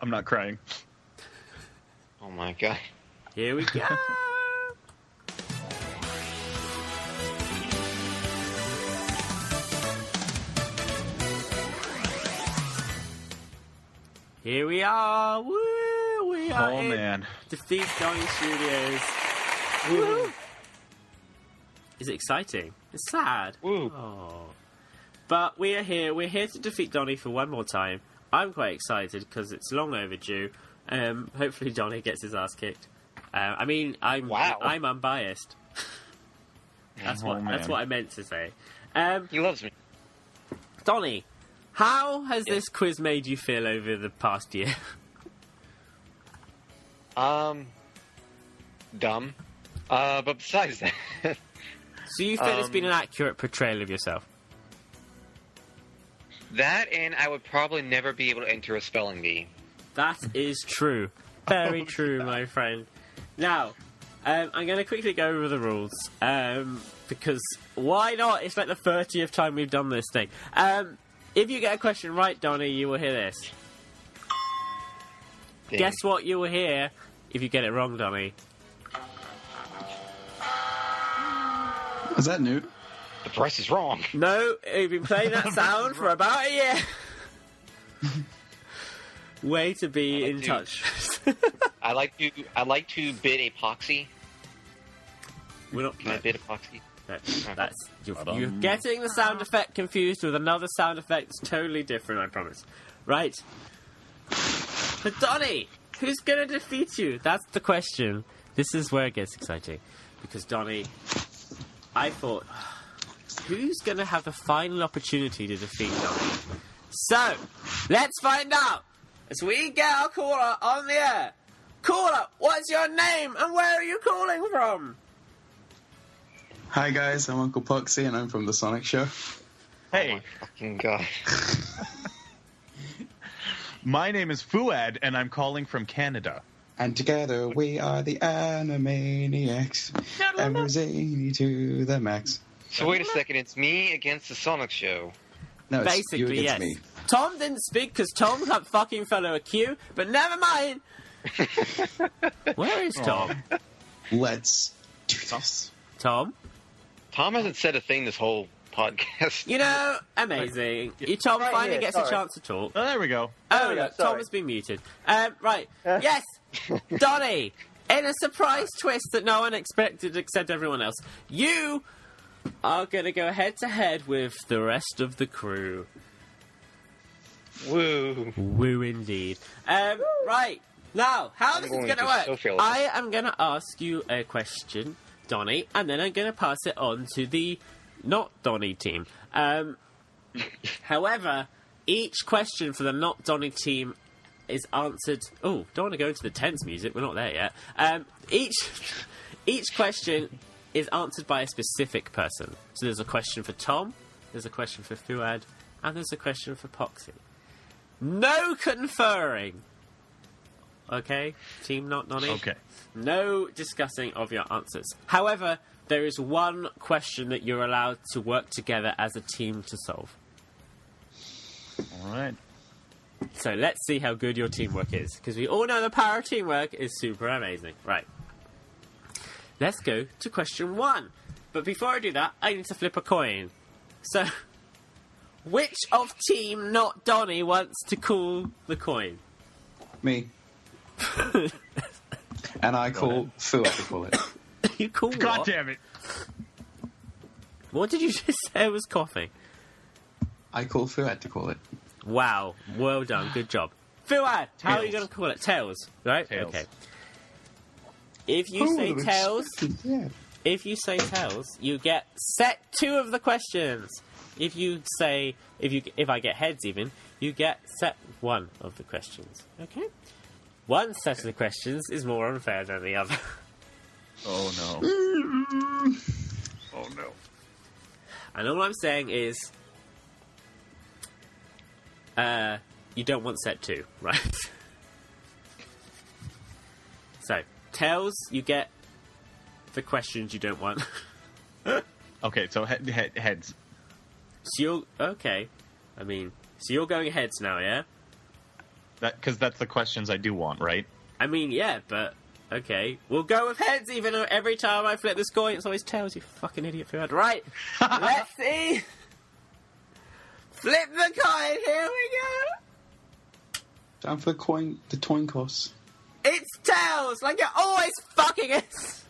I'm not crying.
Oh my god.
Here we go! Here we are! Woo! We are in
man.
Defeat Donnie Studios. Woo! Is it exciting? It's sad.
Woo.
Oh. But we are here. We're here to defeat Donnie for one more time. I'm quite excited because it's long overdue. Hopefully Donnie gets his ass kicked. I'm unbiased. That's what I meant to say.
He loves me.
Donnie, how has this quiz made you feel over the past year?
Dumb. But besides that,
So you feel it's been an accurate portrayal of yourself?
that and I would probably never be able to enter a spelling bee.
That is true. Very true, my friend. Now, I'm going to quickly go over the rules, because why not? It's like the 30th time we've done this thing. If you get a question right, Donnie, you will hear this.
Dang.
Guess what you will hear if you get it wrong, Donnie?
Is that new?
The price is wrong.
No, you've been playing that sound for about a year. Way to be in touch.
I like to bid epoxy.
We're not.
Can I bid epoxy?
That's you're getting the sound effect confused with another sound effect that's totally different, I promise. Right. But Donnie, who's gonna defeat you? That's the question. This is where it gets exciting. Because Donnie, I thought, who's gonna have the final opportunity to defeat Donnie? So, let's find out as we get our caller on the air. Caller, what's your name and where are you calling from?
Hi guys, I'm Uncle Poxy and I'm from the Sonic Show.
Hey,
Oh my fucking god.
my name is Fuad, and I'm calling from Canada.
And together we are the Animaniacs. And we're zany to the max.
So wait a second, it's me against the Sonic Show.
No, it's you
Basically,
against
yes.
me.
Tom didn't speak because Tom can't fucking follow a queue, but never mind. Where is Tom?
Let's do this.
Tom?
Tom hasn't said a thing this whole podcast.
You know, amazing. You, Tom
Right
finally
here,
gets
sorry.
a chance to talk.
Oh, there we go.
Oh,
we go,
look,
sorry.
Tom has been muted. Right. Yes, Donnie, in a surprise twist that no one expected except everyone else, you are going to go head-to-head with the rest of the crew.
Woo.
Woo, indeed. Right. Now, how this is
going
going to
to
work?
so feel-
I am going to ask you a question, Donnie, and then I'm going to pass it on to the not Donnie team. However, each question for the not Donnie team is answered. Oh, don't want to go into the tense music. We're not there yet. Each question is answered by a specific person. So there's a question for Tom, there's a question for Fuad, and there's a question for Poxy. No conferring. Okay, team not Donnie.
Okay.
No discussing of your answers. However, there is one question that you're allowed to work together as a team to solve.
All right.
So let's see how good your teamwork is, because we all know the power of teamwork is super amazing. Right. Let's go to question 1. But before I do that, I need to flip a coin. So, which of Team Not Donny wants to call the coin?
Me. And I call Fuad to call it.
You call what?
God damn it!
What did you just say? I was coughing.
I call Fuad to call it.
Wow. Well done. Good job. Fuad, how are you
Tails.
going to call it? Tails, right?
Tails.
Okay. If you say tails,
Yeah.
if you say tails, you get set 2 of the questions. If I get heads even, you get set 1 of the questions. Okay? One set of the questions is more unfair than the other.
Oh no. Oh no.
And all I'm saying is, you don't want set 2, right? So, tails, you get the questions you don't want.
Okay, so heads.
So you're, okay. I mean, so you're going heads now, yeah?
Because that's the questions I do want, right?
I mean, yeah, but okay. We'll go with heads even though every time I flip this coin, it's always tails, you fucking idiot. Fuad. Right, let's see. Flip the coin, here we go.
Down for the coin toss.
It's tails, like it always fucking is.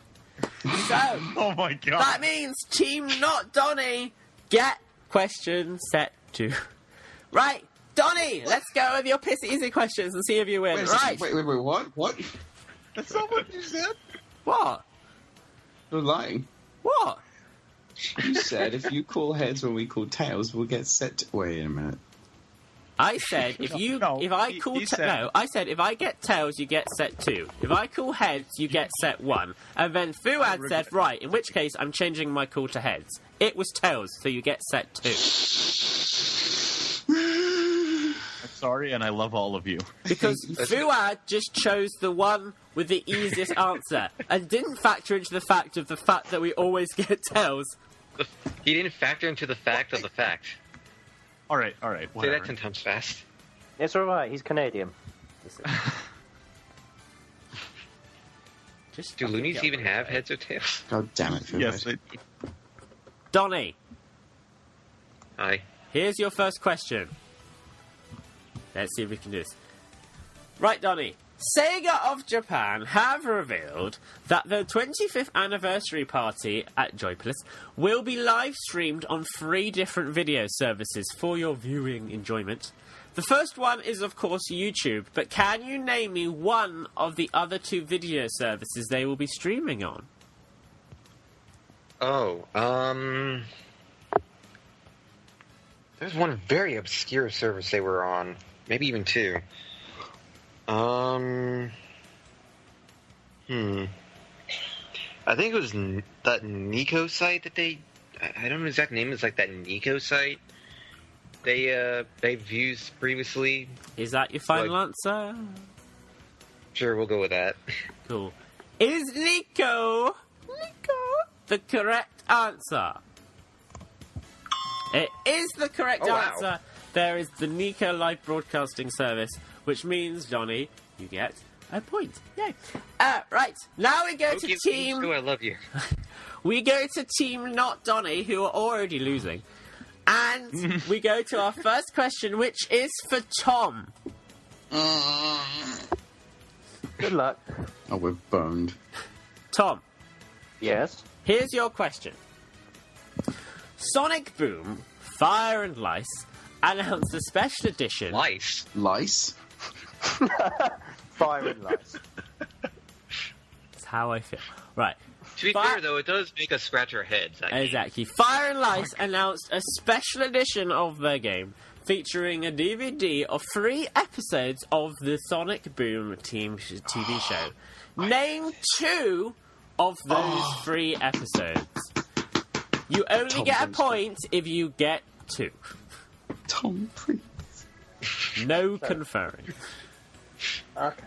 So,
Oh my god.
that means Team Not Donny get question set 2. Right, Donny, let's go with your piss easy questions and see if you win.
Wait,
Right.
wait, what?
That's not what you said.
What?
You're lying.
What?
You said if you call heads when we call tails, we'll get set. Wait a minute.
I said if I said if I get tails you get set 2. If I call heads you get set 1. And then Fuad said right, in which case I'm changing my call to heads. It was tails, so you get set 2.
I'm sorry, and I love all of you.
Because Fuad just chose the one with the easiest answer and didn't factor into the fact that we always get tails.
He didn't factor into the fact of the fact.
All right,
Say
whatever.
that 10 times fast.
It's alright, he's Canadian.
Just
Do
fucking
loonies
get
even
on with
have
it.
heads or tails?
God damn it, Fuad.
Yes,
Donny,
Hi.
here's your first question. Let's see if we can do this. Right, Donny. Sega of Japan have revealed that the 25th anniversary party at Joypolis will be live streamed on 3 different video services for your viewing enjoyment. The first one is, of course, YouTube, but can you name me one of the other 2 video services they will be streaming on?
Oh, there's one very obscure service they were on. Maybe even 2. I think it was that Nico site that I don't know the exact name. It's like that Nico site they've used previously.
Is that your final answer?
Sure, we'll go with that.
Cool. Is Nico the correct answer? It is the correct
Oh, wow.
answer. There is the Nico live broadcasting service, which means, Johnny, you get a point. Yay. Right, now we go to team...
Oh, I love you.
We go to Team Not Donny, who are already losing. And we go to our first question, which is for Tom.
Good luck.
Oh, we're boned.
Tom,
Yes.
here's your question. Sonic Boom, Fire and Lice announced a special edition...
Lice.
Lice?
Fire and lights.
That's how I feel. Right.
To be fair, though, it does make us scratch our heads. That game.
Exactly. Fire and Lice announced a special edition of their game featuring a DVD of 3 episodes of the Sonic Boom TV show. Name 2 of those 3 episodes. You only
Tom
get a
Prince.
point if you get 2.
Tom Prince.
No conferring.
Okay.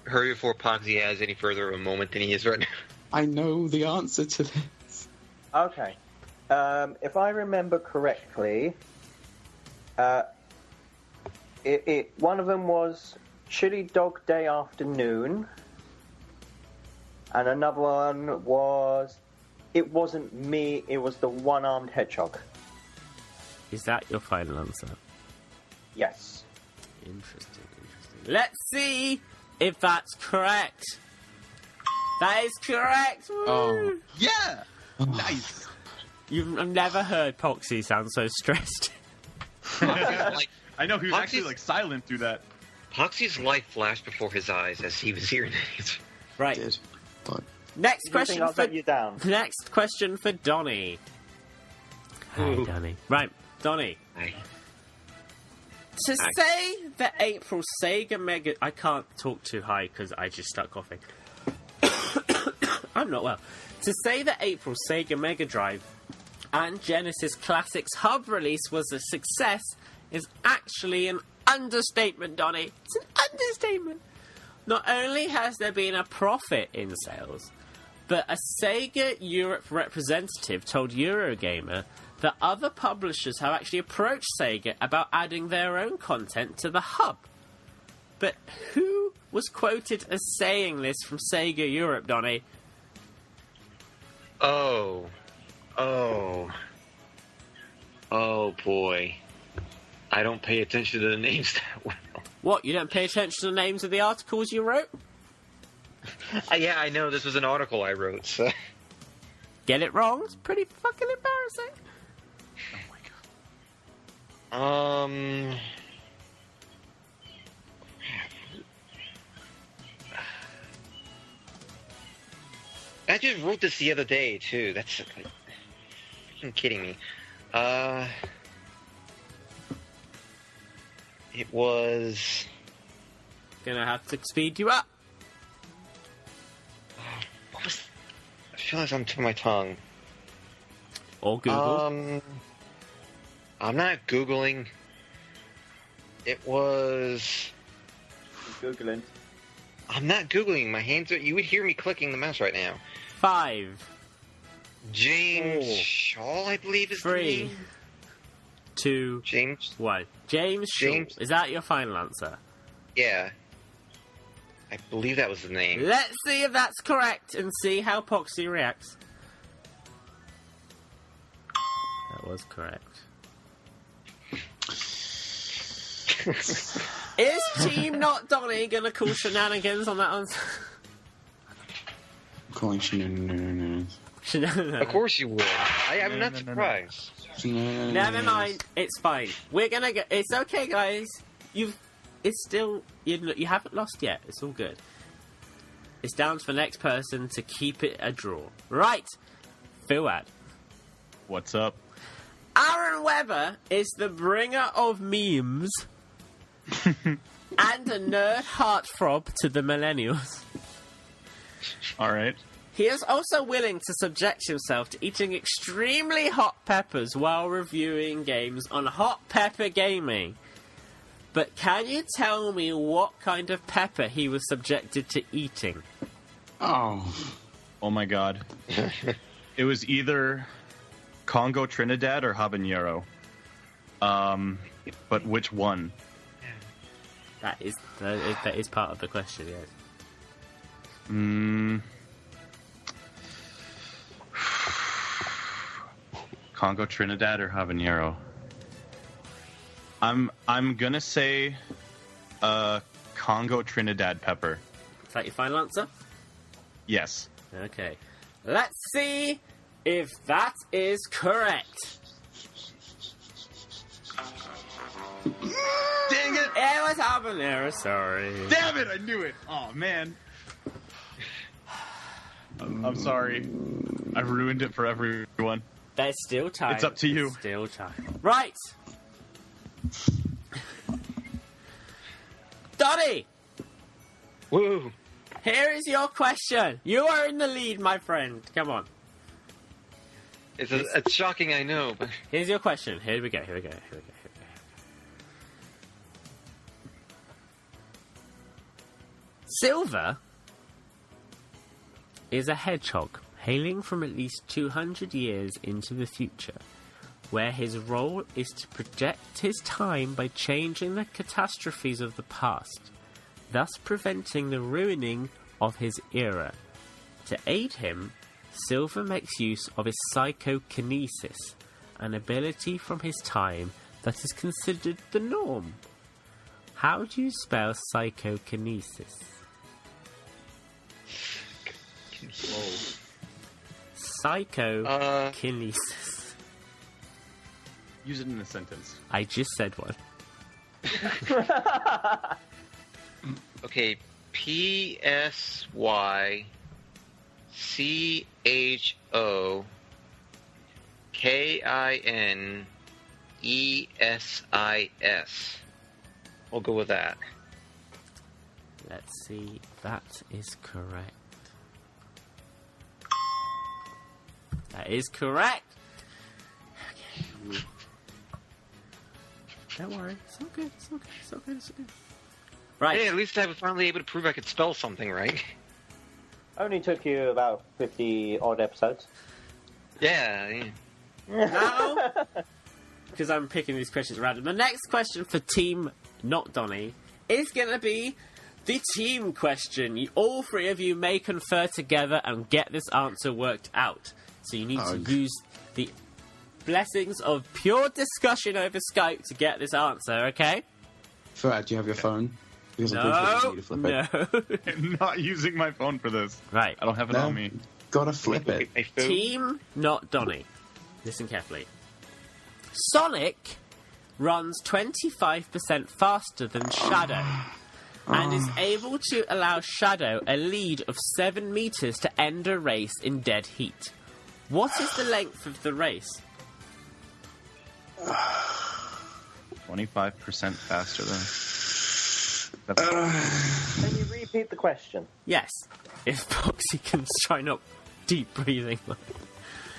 Hurry before Pogsy has any further of a moment than he is right now.
I know the answer to this.
Okay. If I remember correctly, One of them was Chili Dog Day Afternoon, and another one was It Wasn't Me, It Was the One-Armed Hedgehog.
Is that your final answer?
Yes.
Interesting. Let's see if that's correct. That is correct. Woo!
Oh.
Yeah! Nice!
I've never heard Poxy sound so stressed.
Like,
I know, he was
Poxy's-
actually, like, silent through that.
Poxy's life flashed before his eyes as he was hearing it.
Right.
Did. But
Next
You
question
think I'll
for
let you down?
Next question for Donnie. Hi,
Ooh.
Donnie. Right, Donnie.
Aye.
To
Hi.
say that April Sega Mega... I can't talk too high because I just stuck coughing. I'm not well. To say that April Sega Mega Drive and Genesis Classics Hub release was a success is actually an understatement, Donnie. It's an understatement. Not only has there been a profit in sales, but a Sega Europe representative told Eurogamer that other publishers have actually approached Sega about adding their own content to the hub. But who was quoted as saying this from Sega Europe, Donnie?
Oh boy. I don't pay attention to the names that well.
What, you don't pay attention to the names of the articles you wrote?
Yeah, I know this was an article I wrote, so.
Get it wrong? It's pretty fucking embarrassing.
Oh my god.
I just wrote this the other day, too. That's like, freaking kidding me. It was...
Gonna have to speed you up.
What was... I feel like it's on the tip of my tongue.
Or Google.
I'm not Googling. It was...
Googling.
I'm not Googling. My hands are... You would hear me clicking the mouse right now.
5,
James
4,
Shaw, I believe is the
3,
name.
2,
James?
1. James Shaw.
James-
Is that your final answer?
Yeah. I believe that was the name.
Let's see if that's correct and see how Poxy reacts. That was correct. Is Team Not Donnie gonna call shenanigans on that one?
calling shenanigans.
Shenanigans.
Of course you would. I'm not surprised.
Never mind. It's fine. We're gonna go. It's okay, guys. It's still. You haven't lost yet. It's all good. It's down to the next person to keep it a draw. Right. Fuad.
What's up?
Aaron Weber is the bringer of memes and a nerd heartthrob to the millennials.
Alright.
He is also willing to subject himself to eating extremely hot peppers while reviewing games on Hot Pepper Gaming. But can you tell me what kind of pepper he was subjected to eating?
Oh.
Oh my god. It was either Congo Trinidad or habanero. But which one?
That is part of the question, yes.
Congo Trinidad or habanero? I'm gonna say Congo Trinidad pepper.
Is that your final answer?
Yes.
Okay. Let's see if that is correct.
Dang it!
It was habanero, sorry.
Damn it! I knew it. Oh man. I'm sorry. I ruined it for everyone.
There's still time.
It's up to you.
There's still time. Right. Donnie,
Woo!
here is your question. You are in the lead, my friend. Come on.
It's shocking, I know, but
Here's your question. Here we go. Silver is a hedgehog hailing from at least 200 years into the future. where his role is to project his time by changing the catastrophes of the past, thus preventing the ruining of his era. To aid him, Silver makes use of his psychokinesis, an ability from his time that is considered the norm. How do you spell psychokinesis? Psychokinesis.
Use it in a sentence.
I just said one.
Okay, PSYCHOKINESIS. We'll go with that.
Let's see. That is correct. That is correct. Okay. Don't worry. It's all good. It's all good. It's all good. It's all good. Right.
Hey, at least I was finally able to prove I could spell something right.
Only took you about 50 odd episodes.
Yeah.
Now, because I'm picking these questions at random, the next question for Team Not Donny is going to be the team question. All three of you may confer together and get this answer worked out. So you need to use the blessings of pure discussion over Skype to get this answer, okay?
Fuad, do you have your phone? Because
No,
I'm pretty sure you need to flip it.
I'm not using my phone for this.
Right.
I don't have it on me.
Gotta flip it.
Team Not Donny. Listen carefully. Sonic runs 25% faster than Shadow and is able to allow Shadow a lead of 7 meters to end a race in dead heat. What is the length of the race?
25% faster than...
Can you repeat the question?
Yes. If Foxy can try not deep breathing.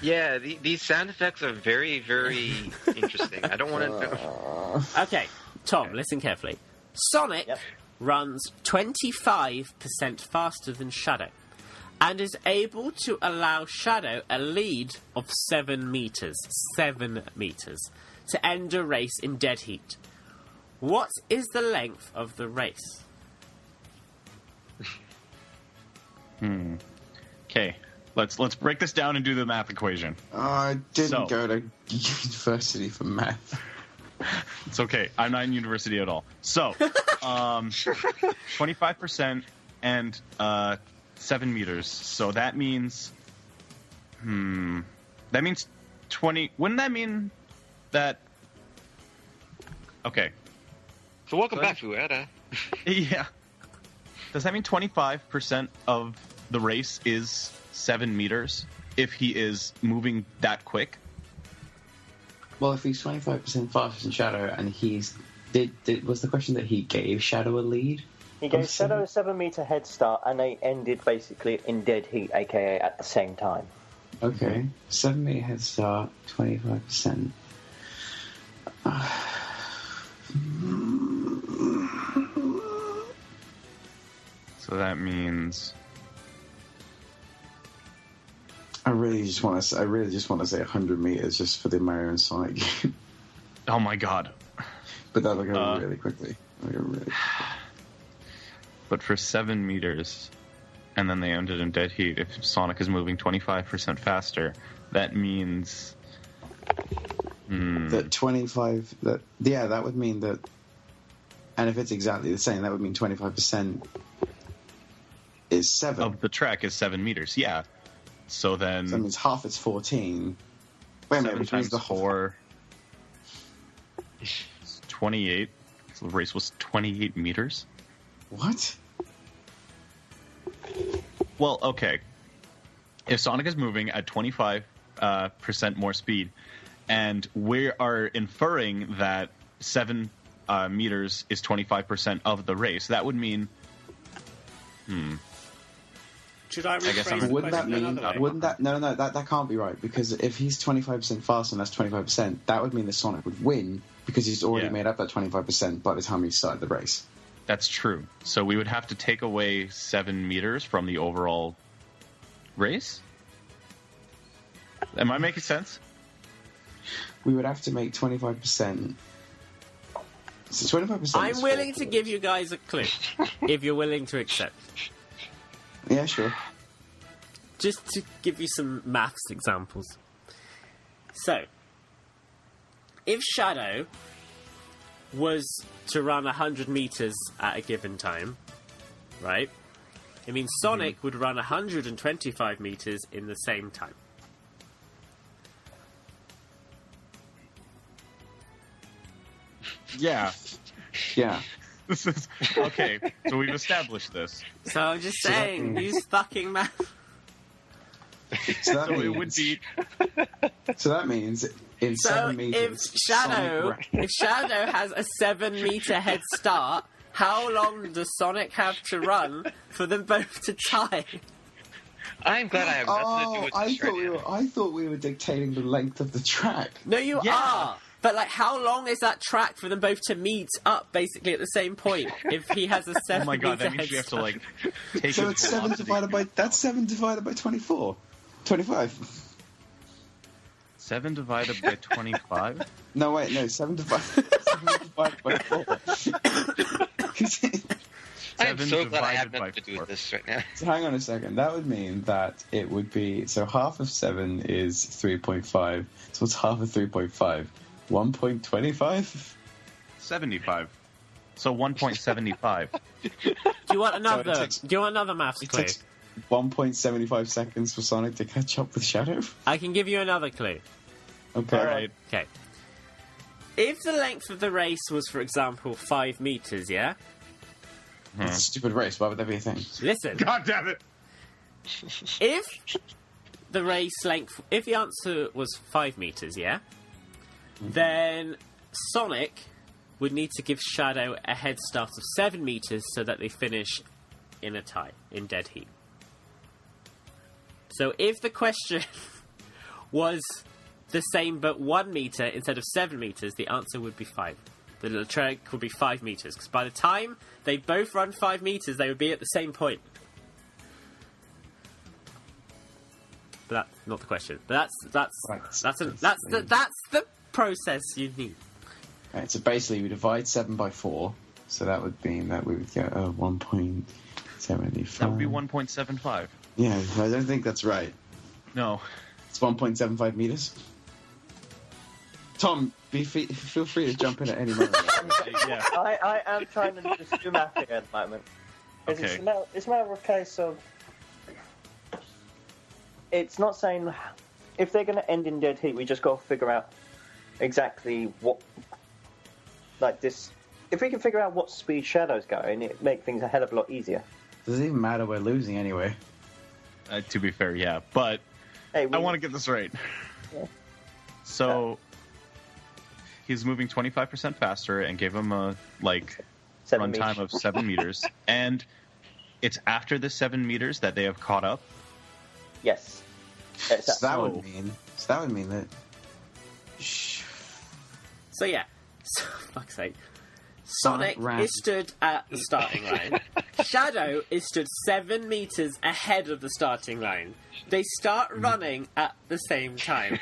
Yeah, these sound effects are very, very interesting. I don't want to...
Okay, Tom, listen carefully. Sonic runs 25% faster than Shadow and is able to allow Shadow a lead of 7 meters. 7 meters. To end a race in dead heat. What is the length of the race?
Okay, let's break this down and do the math equation.
I didn't go to university for math.
It's okay. I'm not in university at all. So, 25% and 7 meters. So that means... that means 20... Wouldn't that mean that... Okay.
So welcome back, Fuad.
Yeah. Does that mean 25% of the race is 7 meters if he is moving that quick?
Well, if he's 25% faster than Shadow and he's... was the question that he gave Shadow a lead?
He gave Shadow a 7 meter head start and they ended basically in dead heat, aka at the same time.
Okay. 7 meter head start, 25%.
So that means...
I really just want to say 100 meters just for the Mario and Sonic game.
Oh my god.
But that'll go really quickly.
But for 7 meters, and then they ended in dead heat, if Sonic is moving 25% faster, that means...
That 25... that would mean that... And if it's exactly the same, that would mean 25% is 7.
Of the track is 7 meters, yeah. So then...
So that means half it's 14. Wait a minute, which means the
4... 28. So the race was 28 meters?
What?
Well, okay. If Sonic is moving at 25% more speed, and we are inferring that 7 meters is 25% of the race, that would mean...
Should I rephrase the
wouldn't that
question
mean...
another way?
Wouldn't that... No, that can't be right, because if he's 25% faster and that's 25%, that would mean that Sonic would win, because he's already made up that 25% by the time he started the race.
That's true. So we would have to take away 7 meters from the overall race? Am I making sense?
we would have to make 25%. So 25%.
I'm willing to give you guys a clue, if you're willing to accept.
Yeah, sure.
Just to give you some maths examples. So, if Shadow was to run 100 meters at a given time, right? It means Sonic would run 125 meters in the same time.
Yeah.
Yeah.
This is okay. So we've established this.
So I'm just saying, use fucking math.
So that
So
means,
it would be
So that means in
So
7 meters.
if Shadow has a 7-meter head start, how long does Sonic have to run for them both to tie?
I'm glad I have nothing to do with this right now.
I thought we were dictating the length of the track.
No, you
Yeah.
are. But like, how long is that track for them both to meet up, basically at the same point? If he has a 7-meter
oh my god, that
head
means we have to
start?
like take
So
his
it's 7
velocity.
divided by. That's 7 divided by 24. 25.
7 divided by 25.
No, wait, no. 7 divided by 4.
I'm
7
so glad I have
divided by
nothing to do
4.
with this right now.
So hang on a second. That would mean that it would be. So half of 7 is 3.5. So what's half of 3.5? 1.25?
75. So 1.75.
Do you want another?
takes-
Do you want another maths
It
clue?
takes 1.75 seconds for Sonic to catch up with Shadow.
I can give you another clue.
Okay.
All right.
Okay. If the length of the race was, for example, 5 meters, yeah?
It's a stupid race. Why would that be a thing?
Listen,
God damn it!
if the race length, if the answer was 5 meters, yeah? Then Sonic would need to give Shadow a head start of 7 meters so that they finish in a tie, in dead heat. So if the question was the same but 1 meter instead of 7 meters, the answer would be 5. The little track would be 5 meters, because by the time they both run 5 meters, they would be at the same point. But that's not the question. But that's the process you need.
Right, so basically we divide 7 by 4. So that would mean that we would get 1.75.
That would be 1.75.
Yeah, I don't think that's right.
No.
It's 1.75 meters. Tom, feel free to jump in at any moment.
Yeah.
I am trying to just do math here at the moment. 'Cause
Okay.
It's a matter of a case of... It's not saying... If they're going to end in dead heat, we just got to figure out exactly what... Like this... If we can figure out what speed Shadow's going, it make things a hell of a lot easier.
Does it even matter? We're losing anyway.
To be fair, yeah. But
Hey,
I want to get this right.
Yeah.
So he's moving 25% faster and gave him a
7
run time of 7 meters. And it's after the 7 meters that they have caught up.
Yes.
So that
So-
would mean that.
So yeah, so, fuck's sake. Sonic
ran.
is stood at the starting line. Shadow is stood 7 meters ahead of the starting line. They start running at the same time.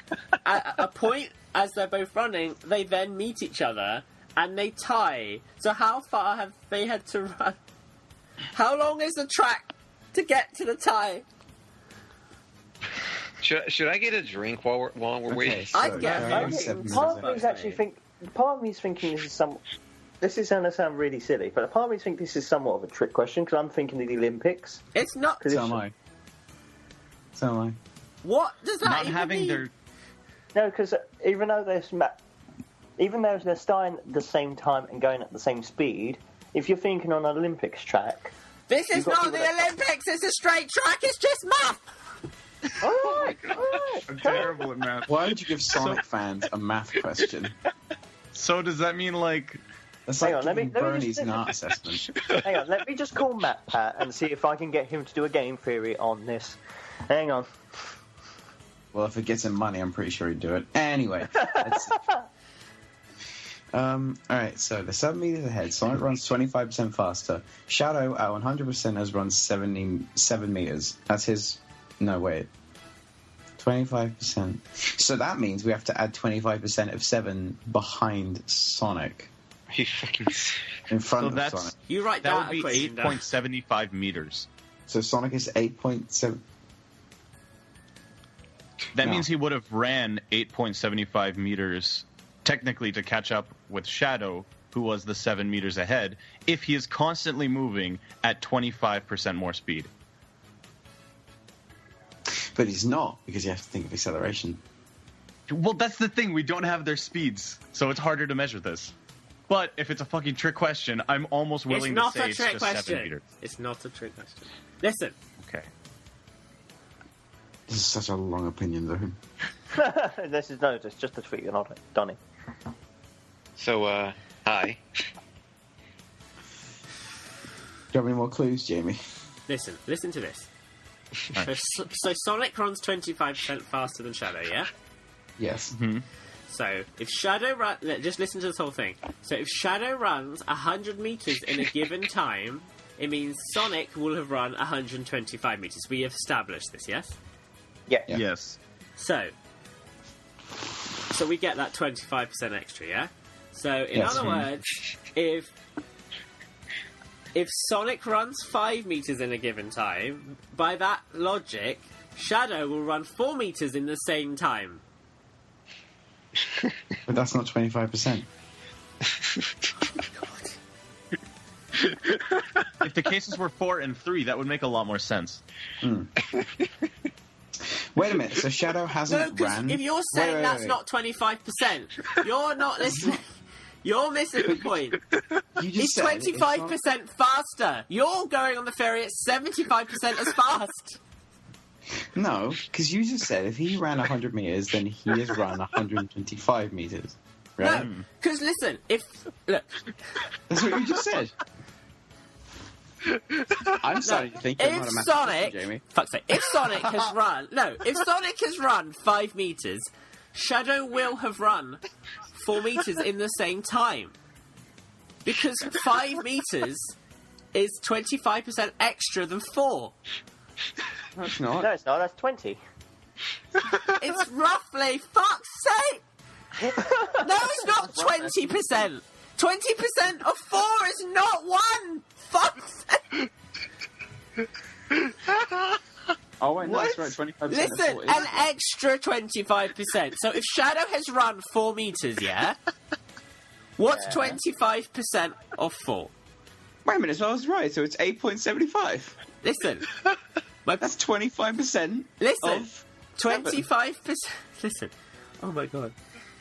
At a point as they're both running, they then meet each other and they tie. So how far have they had to run? How long is the track to get to the tie?
Should I get a drink while we're waiting?
so
I'd get
carry on
Okay,
7
Part of
meters
me is actually part of me is thinking this is going to sound really silly, but part of me thinks this is somewhat of a trick question because I'm thinking of the Olympics.
It's not.
So am I.
What does that
Not
even
having
mean?
their
No, because even though they're starting at the same time and going at the same speed, if you're thinking on an Olympics track,
This is
You've got
not
people
the
that-
Olympics. It's a straight track. It's just math.
all right.
I'm terrible at math.
Why would you give Sonic fans a math question?
So does that mean
That's
Hang
like
on, let me
giving Bernie's
just-
an art assessment.
Hang on, let me just call Matt Pat and see if I can get him to do a game theory on this. Hang on.
Well, if it gets him money, I'm pretty sure he'd do it. Anyway. Alright, so the 7 meters ahead. Sonic runs 25% faster. Shadow at 100% has run 77 meters. That's his... No, wait. 25%. So that means we have to add 25% of 7 behind Sonic.
Are you fucking
In front
So
of
that's
Sonic.
You write
that
that
would be
equation down.
8.75 meters.
So Sonic is 8.7.
That
No.
means he would have ran 8.75 meters technically to catch up with Shadow, who was the 7 meters ahead, if he is constantly moving at 25% more speed.
But he's not, because you have to think of acceleration.
Well, that's the thing. We don't have their speeds, so it's harder to measure this. But if it's a fucking trick question, I'm almost
It's
willing to
not
say
a
it's
trick
just 7
question.
meters.
It's not a trick question. Listen.
Okay.
This is such a long opinion, though.
This is it's just a tweet, not Donnie.
So, hi.
Do you have any more clues, Jamie?
Listen to this. So Sonic runs 25% faster than Shadow, yeah?
Yes.
So if Shadow just listen to this whole thing. So if Shadow runs 100 meters in a given time, it means Sonic will have run 125 meters. We have established this, yes?
Yeah.
Yes.
So we get that 25% extra, yeah? So in
Yes.
other words, if Sonic runs 5 meters in a given time, by that logic, Shadow will run 4 meters in the same time.
But that's not 25%.
If the cases were 4 and 3, that would make a lot more sense.
Wait a minute, so Shadow
No,
hasn't
because
ran...
if you're saying
Wait.
that's not 25%, you're not listening. You're missing the point.
You just
It's
said
25% faster. You're going on the ferry at 75% as fast.
No, because you just said if he ran 100 meters, then he has run 125 meters. Right?
No, because listen, look,
That's what you just said. I'm starting to think you're not a
if
mathematician,
Sonic,
Jamie.
fuck's sake, if Sonic has run 5 meters, Shadow will have run 4 meters in the same time. Because 5 meters is 25% extra than 4.
No, it's not.
No, it's not. That's 20.
It's roughly, fuck's sake! No, it's not 20%. 20% of 4 is not 1. Fuck's sake!
Oh, wait, no, that's right, 25%.
Listen, an extra 25%. So if Shadow has run 4 meters, yeah? What's 25% of 4?
Wait a minute, so I was right, so it's 8.75.
Listen.
That's 25%.
Listen.
Of
25%. Listen. Oh my god.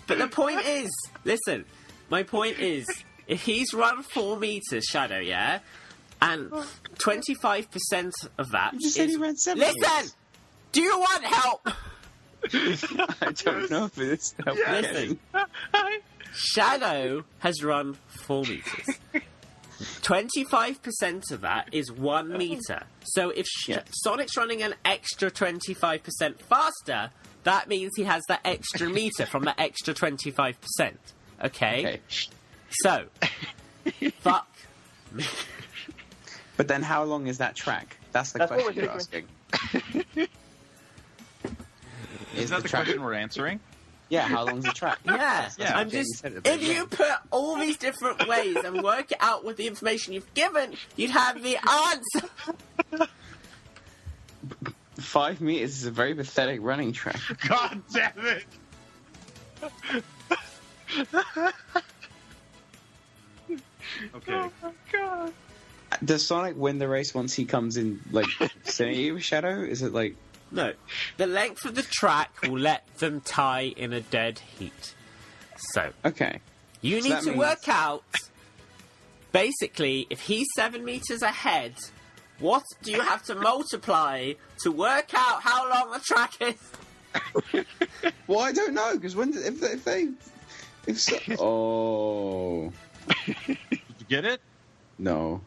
But the point is, listen. My point is, if he's run 4 meters, Shadow, yeah? And 25% of that
You just said he ran 7
Listen!
meters.
Do you want help?
I don't know if it's
Listen. Shadow has run 4 meters. 25% of that is 1 meter. So if Sonic's running an extra 25% faster, that means he has that extra meter from the extra 25%. Okay? So, fuck me.
But then how long is that track? That's the
That's what
question
we're
you're asking.
Is that the question we're answering?
Yeah, how long's the track?
Yeah,
Yeah.
I'm
Jamie
just.
said it,
If
yeah.
you put all these different ways and work it out with the information you've given, you'd have the answer.
5 meters is a very pathetic running track.
God damn it! Okay.
Does Sonic win the race once he comes in, like, vicinity with Shadow? Is it like...
No, the length of the track will let them tie in a dead heat. So
Okay.
you
So
need
that
to
means-
work out. Basically, if he's 7 meters ahead, what do you have to multiply to work out how long the track is?
Well, I don't know, because when... Oh...
Did you get it?
No.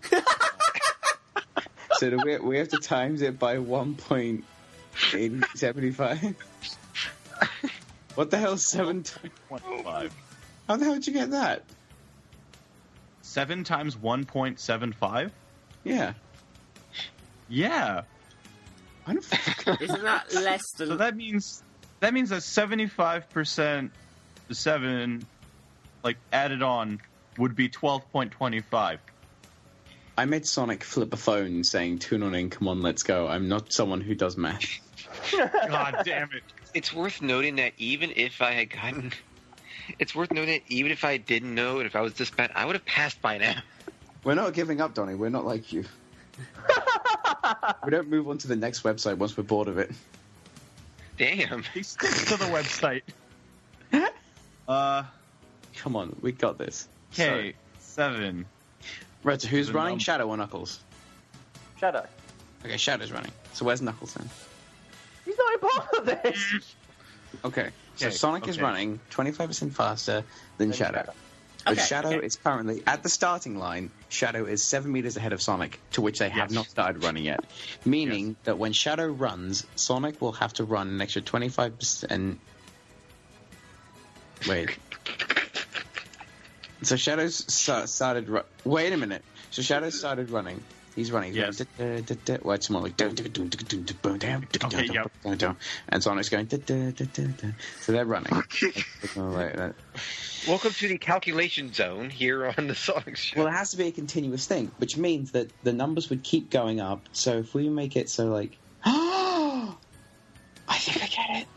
So do we have to times it by 1.875? What the hell, 7 times...
1.5.
How the hell did you get that?
7 times 1.75?
Yeah.
Yeah.
Isn't that less than...
So that means that 75% 7, like, added on would be 12.25.
I made Sonic flip a phone saying, "Tune on in, come on, let's go." I'm not someone who does math.
God damn it.
It's worth noting that even if I had gotten... It's worth noting that even if I didn't know it, if I was this bad, I would have passed by now.
We're not giving up, Donnie. We're not like you. We don't move on to the next website once we're bored of it.
Damn.
He sticks to the website.
Come on, we got this.
Okay, 7.
Right, so who's
The
running?
num-
Shadow or Knuckles?
Shadow.
Okay, Shadow's running. So where's Knuckles then?
He's not a part of this.
Okay, so
Okay,
Sonic is
okay.
running 25% faster than Shadow. But
Okay,
Shadow
okay.
is currently, at the starting line, Shadow is 7 meters ahead of Sonic, to which they have
Yes.
not started running yet. Meaning that when Shadow runs, Sonic will have to run an extra 25%. Wait. So Shadow's started... Wait a minute. So Shadow started running. He's running.
Yes.
Well, it's more like...
Okay, yep.
And Sonic's going... So they're running.
Welcome to the calculation zone here on the Sonic Show.
Well, it has to be a continuous thing, which means that the numbers would keep going up. So if we make it so like... I think I get it.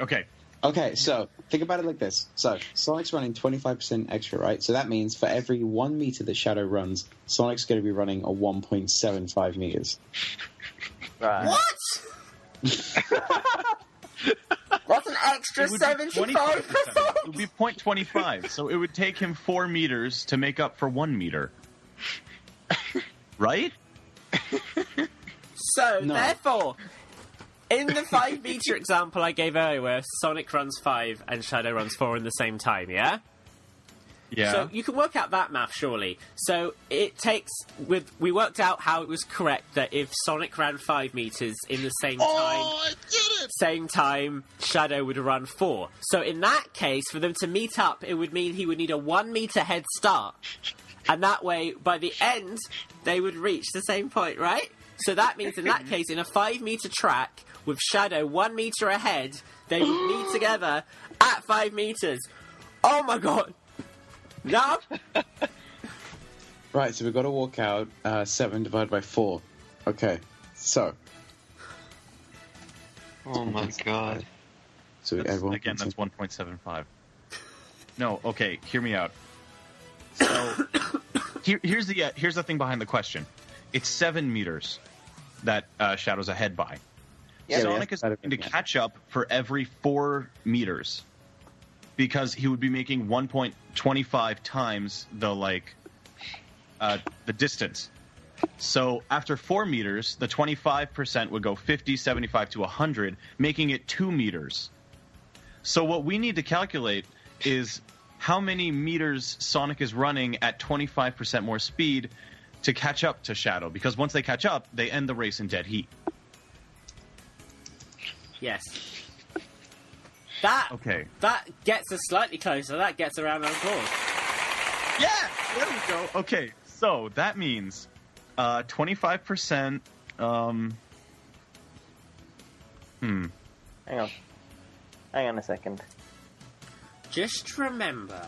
Okay.
Okay, so think about it like this. So Sonic's running 25% extra, right? So that means for every 1 meter that Shadow runs, Sonic's going to be running a 1.75 meters.
Right.
What? That's an extra
It would be
75%.
25%. It would be 0.25, so it would take him 4 meters to make up for 1 meter. Right?
So,
No.
therefore, in the 5 meter example I gave earlier, where Sonic runs 5 and Shadow runs 4 in the same time, yeah?
Yeah.
So you can work out that math, surely. So it takes... We worked out how it was correct that if Sonic ran 5 meters in the same time...
Oh, I did it!
Same time, Shadow would run 4. So in that case, for them to meet up, it would mean he would need a 1 meter head start. And that way, by the end, they would reach the same point, right? So that means in that case, in a 5 meter track, with Shadow 1 meter ahead, they would meet together at 5 meters. Oh my god! No!
Right, so we've got to walk out 7 divided by 4. Okay, so...
Oh my god.
So we add one.
Again, that's 1.75. No, okay, hear me out. So, here's the thing behind the question. It's 7 meters that Shadow's ahead by.
Yeah,
Sonic is going to catch up for every 4 meters because he would be making 1.25 times the distance. So after 4 meters, the 25% would go 50, 75 to 100, making it 2 meters. So what we need to calculate is how many meters Sonic is running at 25% more speed to catch up to Shadow, because once they catch up, they end the race in dead heat.
Yes. That gets us slightly closer. That gets around on applause.
Yeah! There we go. Okay, so that means 25%...
Hang on a second.
Just remember,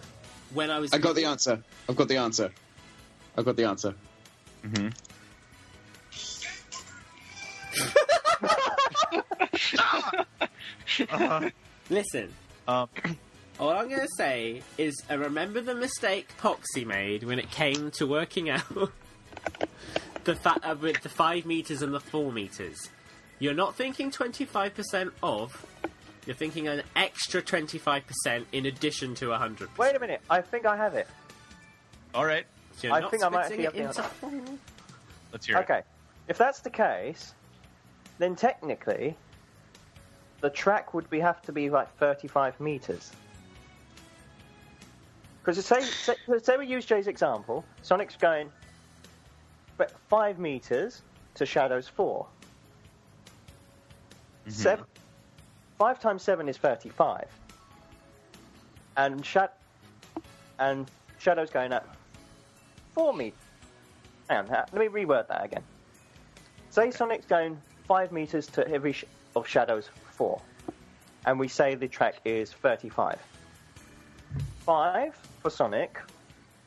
when I was...
I got the answer. I've got the answer.
Mm-hmm.
Listen. All I'm going to say is, I remember the mistake Poxy made when it came to working out with the 5 meters and the 4 meters. You're not thinking 25% of, you're thinking an extra 25% in addition to 100.
Wait a minute. I think I have it.
All right,
So you're
I
not
think I might
splitting
actually
it
have
into
the
4.
let's hear it.
Okay. If that's the case, then technically, the track would have to be like 35 meters. Because say we use Jay's example, Sonic's going 5 meters to Shadow's 4. 5 times 7 is 35. And Shadow's going at 4 meters. Hang on, let me reword that again. Say Sonic's going 5 meters to every of Shadow's 4. And we say the track is 35. 5 for Sonic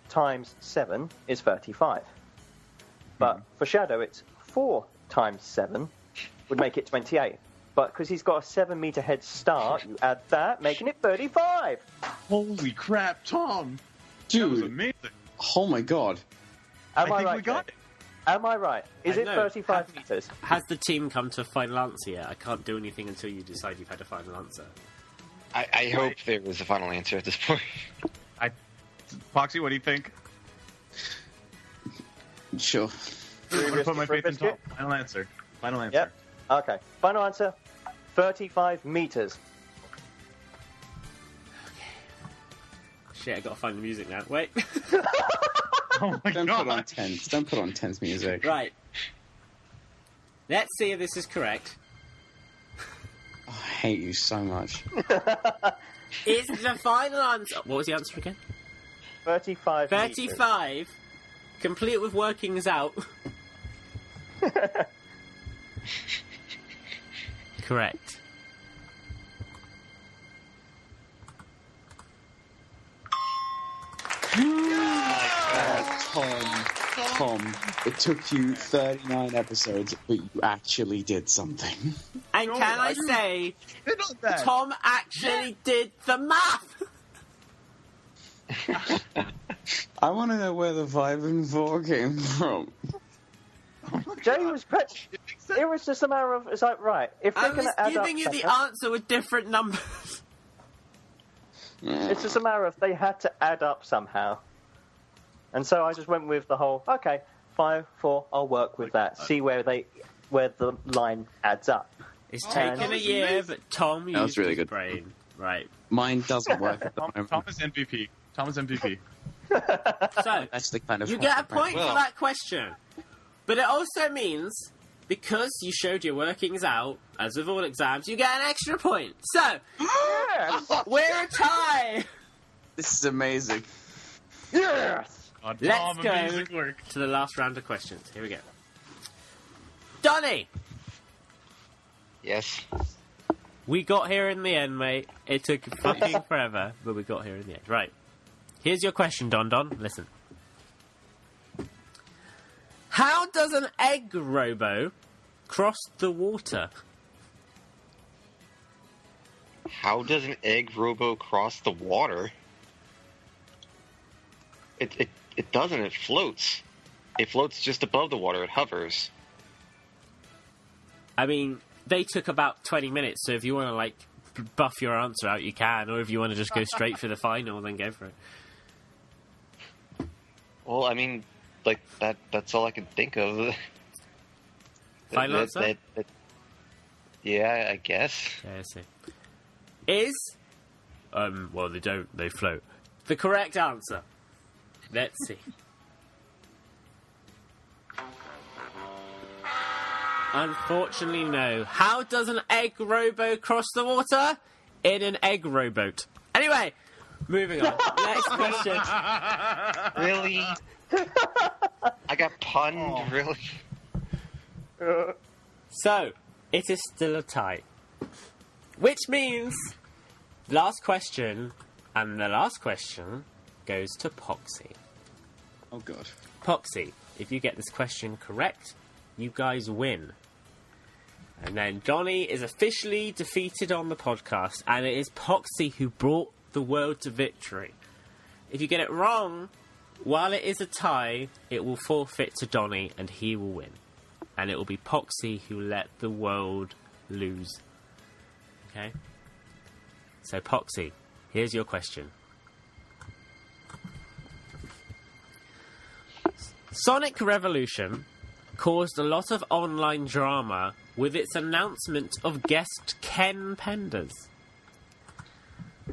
times 7 is 35. But for Shadow, it's 4 times 7 would make it 28. But because he's got a 7 meter head start, you add that, making it 35.
Holy crap, Tom!
Dude.
That was amazing.
Oh my god.
Am I
think
right?
we got
Jake?
it.
Am I right? Is it
know.
35 meters?
Has the team come to a final answer yet? I can't do anything until you decide you've had a final answer.
I hope there was a final answer at this point.
Foxy, what do you think?
Sure.
I'm gonna put my faith in Tom.
Biscuit?
Final answer. Final answer.
Yep. Okay. Final answer, 35 meters.
Shit, I gotta find the music now. Wait.
Oh my
Don't
god.
put on tense. Don't put on tense music.
Right. Let's see if this is correct.
Oh, I hate you so much.
Is the final answer... What was the answer again?
35 meters.
35. Complete with workings out. Correct.
Tom, it took you 39 episodes, but you actually did something.
And can I say,
Hit on that.
Tom actually did the math!
I want to know where the 5 and 4 came from.
Jay was it was just a matter of, is that right? If
I
they're going
was
to add up
giving you the
somehow-
answer with different numbers.
It's just a matter of they had to add up somehow. And so I just went with the whole, okay, 5, 4, I'll work with that. See where the line adds up.
It's
that
taken a
was
year, but Tom used
was really
his
good.
brain. Right.
Mine doesn't work at the
Tom
moment.
is MVP. Tom is MVP.
So,
That's the kind of...
you get a point
Well.
for that question. But it also means, because you showed your workings out, as with all exams, you get an extra point. So,
Yes!
we're a tie!
This is amazing.
Yes!
Oh,
Let's
Tom,
go.
amazing work.
To the last round of questions. Here we go. Donnie!
Yes.
We got here in the end, mate. It took fucking forever, but we got here in the end. Right. Here's your question, Don. Listen. How does an egg robo cross the water?
How does an egg robo cross the water? It doesn't. It floats. It floats just above the water. It hovers.
I mean, they took about 20 minutes, so if you want to, like, buff your answer out, you can, or if you want to just go straight for the final, then go for it.
Well, I mean, like that's all I can think of.
Final answer?
Yeah, I guess.
Yeah, I see. Is, well, they don't, they float. The correct answer. Let's see. Unfortunately, no. How does an egg robo cross the water? In an egg rowboat. Anyway, moving on. Next question.
Really? I got punned. Really?
So, it is still a tie. Which means, last question, and the last question goes to Poxy.
Oh, God.
Poxy, if you get this question correct, you guys win. And then Donnie is officially defeated on the podcast, and it is Poxy who brought the world to victory. If you get it wrong, while it is a tie, it will forfeit to Donnie, and he will win. And it will be Poxy who let the world lose. Okay? So, Poxy, here's your question. Sonic Revolution caused a lot of online drama with its announcement of guest Ken Penders.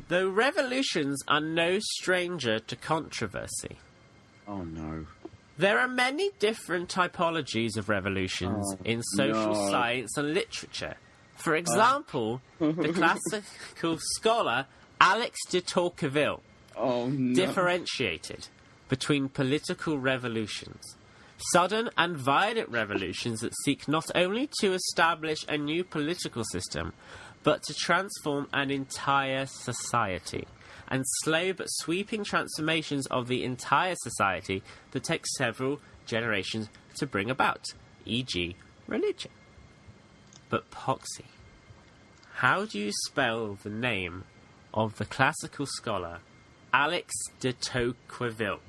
Though Revolutions are no stranger to controversy,
Oh, no.
there are many different typologies of revolutions in social
no.
science and literature. For example, the classical scholar Alex de Tocqueville
Oh, no.
differentiated between political revolutions, Sudden and violent revolutions that seek not only to establish a new political system, but to transform an entire society. And slow but sweeping transformations of the entire society that take several generations to bring about, e.g. religion. But Poxy, how do you spell the name of the classical scholar Alex de Tocqueville?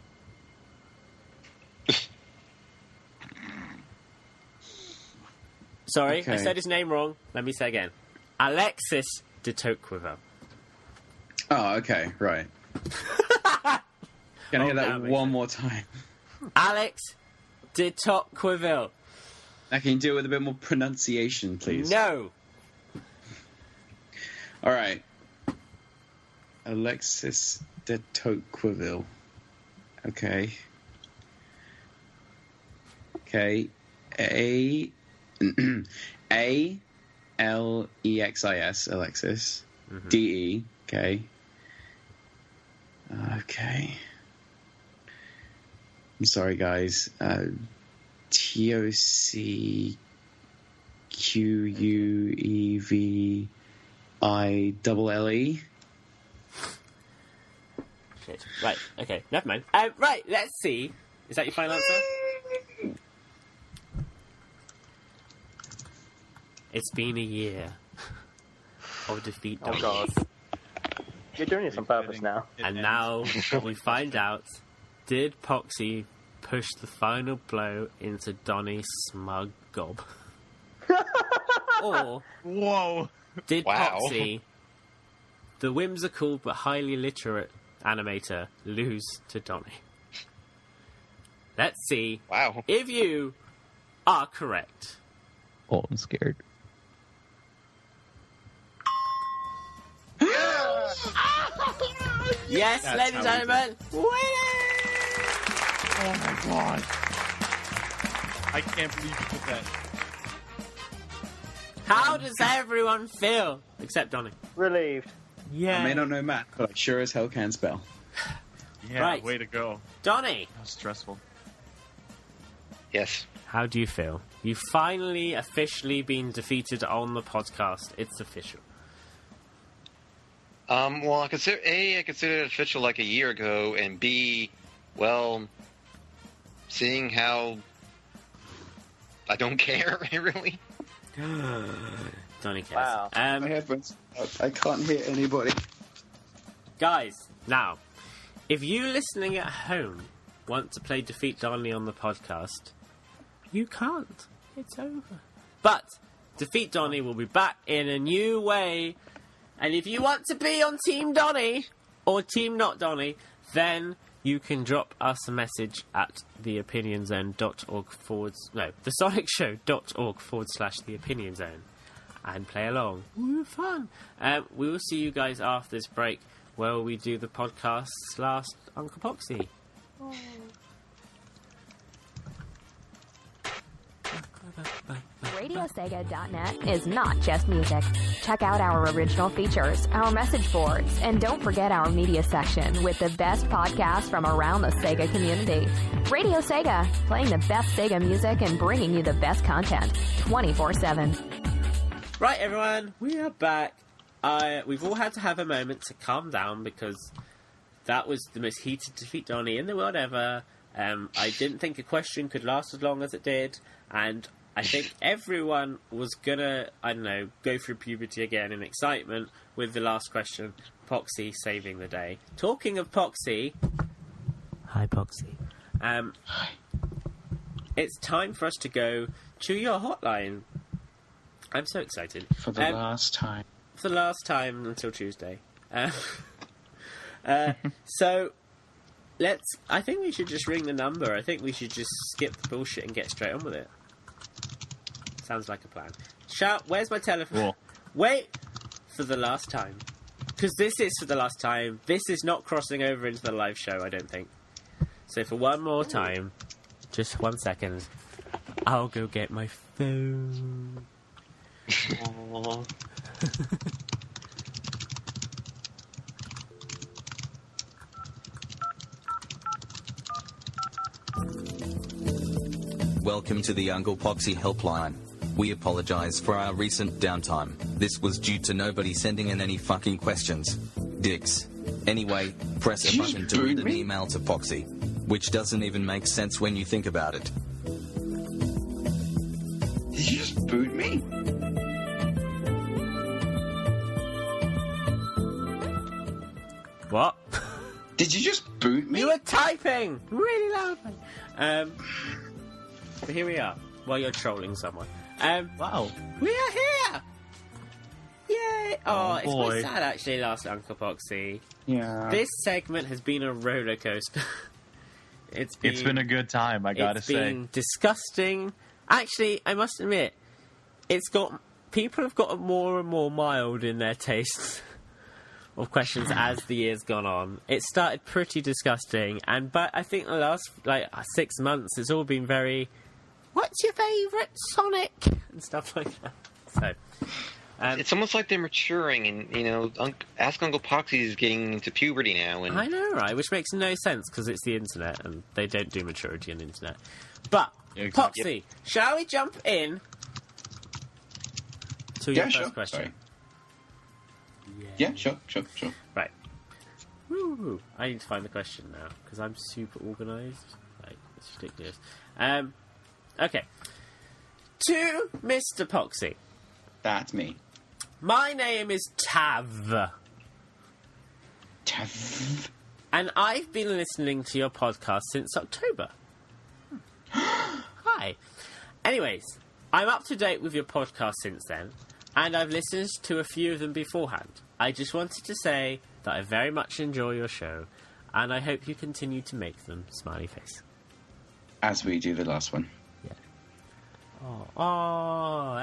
Sorry,
Okay.
I said his name wrong. Let me say again. Alexis de Tocqueville.
Oh, okay, right. Can I hear that one more time?
Alex de Tocqueville.
Now, can you do it with a bit more pronunciation, please?
No.
All right. Alexis de Tocqueville. Okay. Okay. A-L-E-X-I-S, Alexis.
Mm-hmm.
D-E. Okay. Okay. I'm sorry, guys. T-O-C-Q-U-E-V-I-L-L-E.
Shit. Right, okay, never mind. Right, let's see. Is that your final answer? It's been a year of defeat.
Oh God. You're doing this on purpose now.
And now we find out, did Poxy push the final blow into Donnie's smug gob? Or
Whoa.
did
Wow.
Poxy, the whimsical but highly literate animator, lose to Donnie? Let's see
Wow.
if you are correct.
Oh, I'm scared.
Yes,
That's
ladies and
how we
gentlemen, winning!
Oh my god. I can't believe you did that.
How does everyone feel? Except Donnie.
Relieved.
Yeah.
I may not know math, but I sure as hell can spell.
Yeah,
Right.
way to go.
Donnie,
That was stressful.
Yes.
how do you feel? You've finally officially been defeated on the podcast. It's official.
Well, I consider it official like a year ago, and B, well, seeing how I don't care really.
Donnie cares.
Wow.
My headphones. I can't hear anybody.
Guys, now, if you listening at home want to play Defeat Donnie on the podcast, you can't. It's over. But Defeat Donnie will be back in a new way. And if you want to be on Team Donnie or Team Not Donnie, then you can drop us a message at thesonicshow.org/theopinion zone and play along. Woo, fun. We will see you guys after this break where we do the podcast's last Uncle Poxy.
RadioSega.net is not just music. Check out our original features, our message boards, and don't forget our media section with the best podcasts from around the Sega community. Radio Sega, playing the best Sega music and bringing you the best content 24/7.
Right, everyone, we are back. We've all had to have a moment to calm down because that was the most heated Defeat Donnie in the world ever. I didn't think a question could last as long as it did, and I think everyone was gonna, I don't know, go through puberty again in excitement with the last question. Poxy saving the day. Talking of Poxy, hi Poxy. It's time for us to go to your hotline. I'm so excited.
For the last time.
For the last time until Tuesday. So, I think we should just ring the number. I think we should just skip the bullshit and get straight on with it. Sounds like a plan. Where's my telephone?
Cool.
Wait for the last time. Because this is for the last time. This is not crossing over into the live show, I don't think. So for one more time, just 1 second, I'll go get my phone.
Aww.
welcome to the Uncle Poxy helpline. We apologize for our recent downtime. This was due to nobody sending in any fucking questions. Dicks. Anyway, press a button to read an email to Poxy, which doesn't even make sense when you think about it.
Did you just boot me?
What?
Did you just boot me?
You were typing really loudly. But here we are. While you're trolling someone.
Wow.
We are here! Yay! Oh, it's
boy.
quite sad actually, last Uncle Poxy.
Yeah.
This segment has been a roller coaster. It's been
a good time, I gotta
It's
say.
been disgusting. Actually, I must admit, people have gotten more and more mild in their tastes of questions as the year's gone on. It started pretty disgusting, but I think the last 6 months it's all been very, what's your favourite Sonic? And stuff like that. So
It's almost like they're maturing, and Ask Uncle Poxy is getting into puberty now. And
I know, right? Which makes no sense because it's the internet and they don't do maturity on the internet. But Poxy, shall we jump in to your first question?
Sorry. Yeah, sure.
Right. Woo. I need to find the question now because I'm super organised. It's ridiculous. Okay. To Mr. Poxy.
That's me.
My name is Tav. And I've been listening to your podcast since October. Hi. Anyways, I'm up to date with your podcast since then, and I've listened to a few of them beforehand. I just wanted to say that I very much enjoy your show, and I hope you continue to make them. Smiley face.
As we do the last one.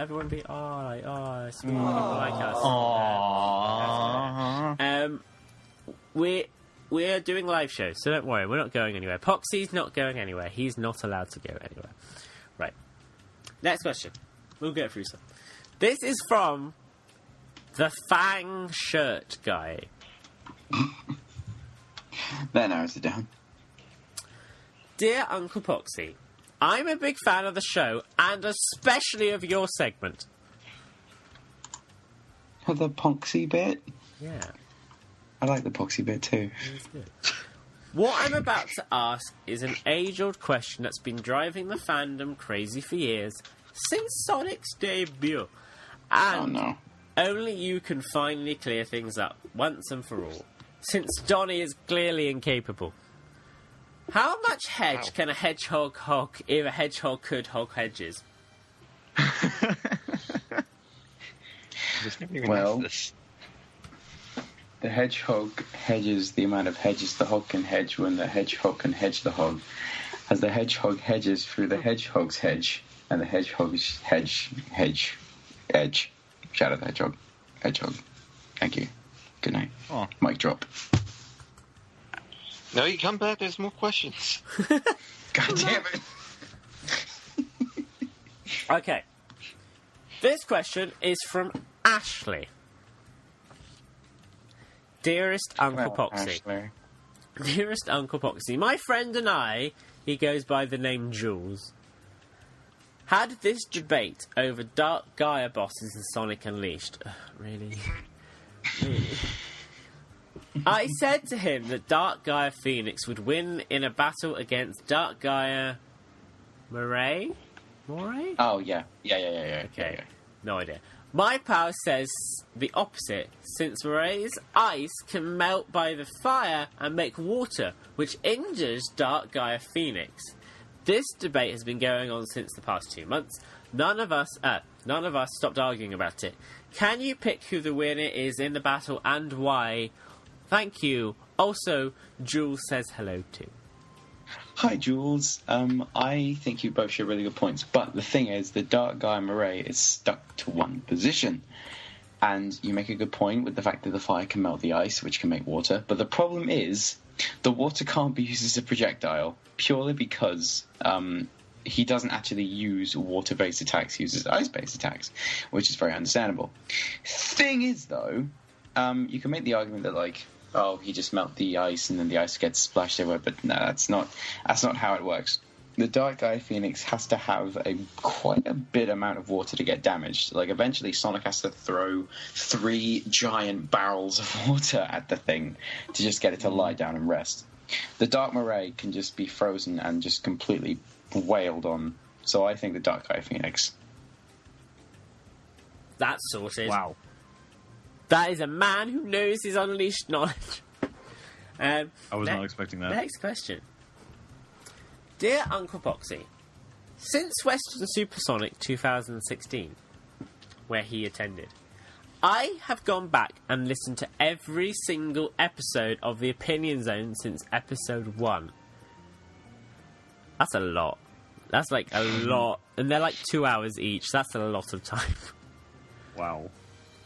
Everyone be sweet people like us. We're doing live shows, so don't worry, we're not going anywhere. Poxy's not going anywhere. He's not allowed to go anywhere. Right. Next question. We'll get through some. This is from the Fang Shirt Guy.
That narrows it down.
Dear Uncle Poxy, I'm a big fan of the show, and especially of your segment.
The Poxy bit?
Yeah.
I like the Poxy bit too.
It's good. What I'm about to ask is an age-old question that's been driving the fandom crazy for years, since Sonic's debut. And only you can finally clear things up, once and for all, since Donnie is clearly incapable. How much hedge can a hedgehog hog if a hedgehog could hog hedges?
Well, the hedgehog hedges the amount of hedges the hog can hedge when the hedgehog can hedge the hog. As the hedgehog hedges through the hedgehog's hedge, and the hedgehog's edge. Shout out the hedgehog. Hedgehog. Thank you. Good night.
Oh.
Mic drop.
No, you come back, there's more questions.
God damn it.
Okay. This question is from Ashley. Dearest Uncle Poxy.
Ashley.
Dearest Uncle Poxy, my friend and I, he goes by the name Jules, had this debate over Dark Gaia bosses in Sonic Unleashed. Really? Really? I said to him that Dark Gaia Phoenix would win in a battle against Dark Gaia Moray? Moray?
Oh, yeah. Yeah.
Okay. No idea. My pal says the opposite, since Moray's ice can melt by the fire and make water, which injures Dark Gaia Phoenix. This debate has been going on since the past 2 months. None of us stopped arguing about it. Can you pick who the winner is in the battle and why? Thank you. Also, Jules says hello too.
Hi, Jules. I think you both share really good points, but the thing is, the Dark Gaia Moray is stuck to one position. And you make a good point with the fact that the fire can melt the ice, which can make water. But the problem is, the water can't be used as a projectile, purely because he doesn't actually use water-based attacks, he uses ice-based attacks, which is very understandable. Thing is, though, you can make the argument that, like, he just melts the ice and then the ice gets splashed everywhere, but no, that's not how it works. the Dark Guy Phoenix has to have quite a bit amount of water to get damaged. Like, eventually Sonic has to throw 3 giant barrels of water at the thing to just get it to lie down and rest. The Dark Moray can just be frozen and just completely wailed on. So I think the Dark Guy Phoenix.
That's sorted.
Wow.
That is a man who knows his unleashed knowledge.
I was not expecting that.
Next question. Dear Uncle Poxy, since Western Supersonic 2016, where he attended, I have gone back and listened to every single episode of the Opinion Zone since episode 1. That's a lot. That's like a lot. And they're like 2 hours each. That's a lot of time.
Wow.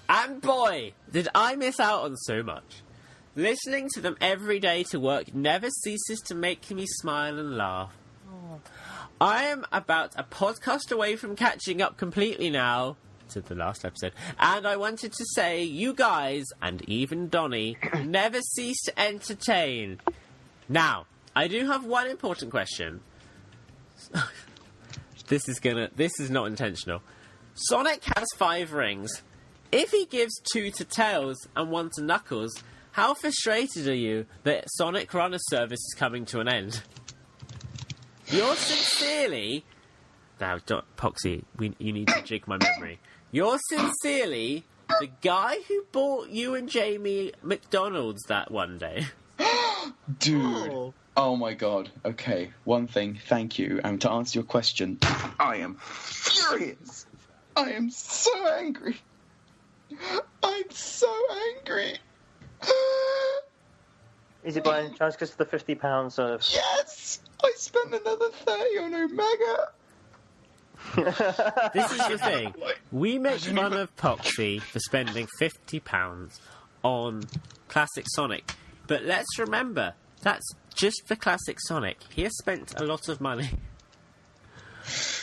And boy, did I miss out on so much. Listening to them every day to work never ceases to make me smile and laugh. I am about a podcast away from catching up completely now to the last episode, and I wanted to say you guys, and even Donnie, never cease to entertain. Now, I do have one important question. This is not intentional. Sonic has 5 rings. If he gives 2 to Tails and 1 to Knuckles, how frustrated are you that Sonic Runner service is coming to an end? Yours sincerely... Now, Poxy, you need to jig my memory. Yours sincerely, the guy who bought you and Jamie McDonald's that one day.
Dude. Oh my god. Okay, one thing, thank you. And to answer your question, I am furious. I am so angry. I'm so angry.
Is it by any chance because of the £50 of...
Yes! I spent another 30 on Omega.
This is the thing. We make fun of Poxy for spending £50 on Classic Sonic. But let's remember, that's just for Classic Sonic. He has spent a lot of money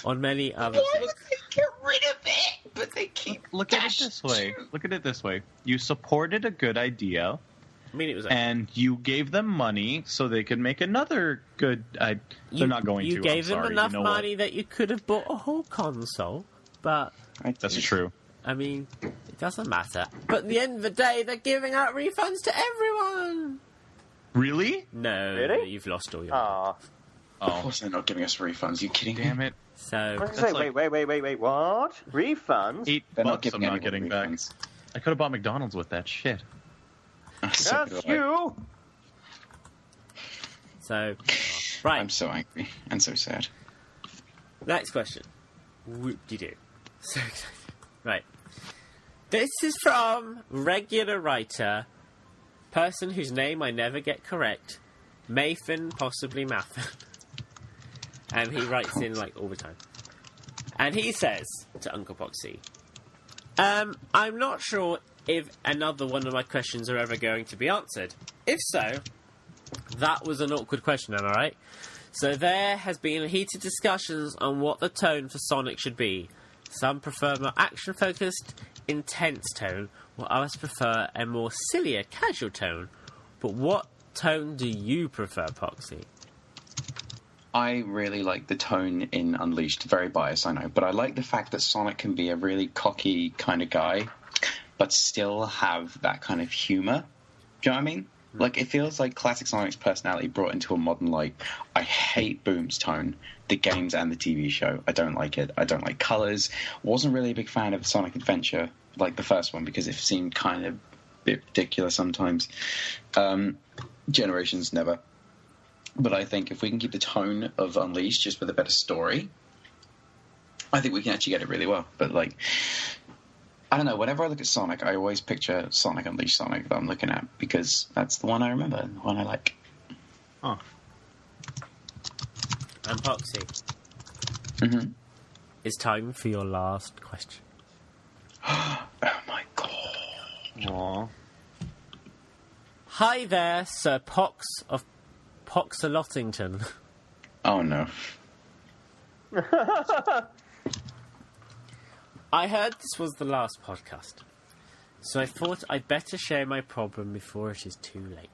on many other
Why
things.
would they get rid of it? But they keep...
Look at it this way. Look at it this way. You supported a good idea.
I mean, it was...
And you gave them money so they could make another good... They're not going to.
You gave them enough
you know
money that you could have bought a whole console, but...
That's true.
I mean, it doesn't matter. But at the end of the day, they're giving out refunds to everyone!
Really?
No,
Really?
you've lost all your...
Ah.
Of course they're not giving us refunds. You kidding
Damn
me?
it.
So...
I was
That's
gonna say,
like-
wait, what? Refunds?
They're not
$8
giving
I'm not
anyone
getting back.
refunds.
I could have bought McDonald's with that shit.
So
That's
do I.
you!
So... Right.
I'm so angry and so sad.
Next question. Whoop-de-doo. So excited. Right. This is from regular writer, person whose name I never get correct, Mathan, possibly Mathan. And he writes in, like, all the time. And he says to Uncle Poxy, I'm not sure if another one of my questions are ever going to be answered. If so, that was an awkward question, am I right? So there has been heated discussions on what the tone for Sonic should be. Some prefer more action-focused, intense tone, while others prefer a more sillier, casual tone. But what tone do you prefer, Poxy?
I really like the tone in Unleashed. Very biased, I know. But I like the fact that Sonic can be a really cocky kind of guy, but still have that kind of humour. Do you know what I mean? Like, it feels like classic Sonic's personality brought into a modern light. I hate Boom's tone, the games and the TV show. I don't like it. I don't like colours. Wasn't really a big fan of Sonic Adventure, like the first one, because it seemed kind of a bit ridiculous sometimes. Generations, never. But I think if we can keep the tone of Unleashed just with a better story, I think we can actually get it really well. But, like, I don't know, whenever I look at Sonic, I always picture Sonic Unleashed Sonic that I'm looking at, because that's the one I remember, the one I like.
Huh.
And Poxy,
Mm-hmm.
it's time for your last question.
Oh my god.
Aww.
Hi there, Sir Pox of Poxalottington.
Oh no.
I heard this was the last podcast, so I thought I'd better share my problem before it is too late.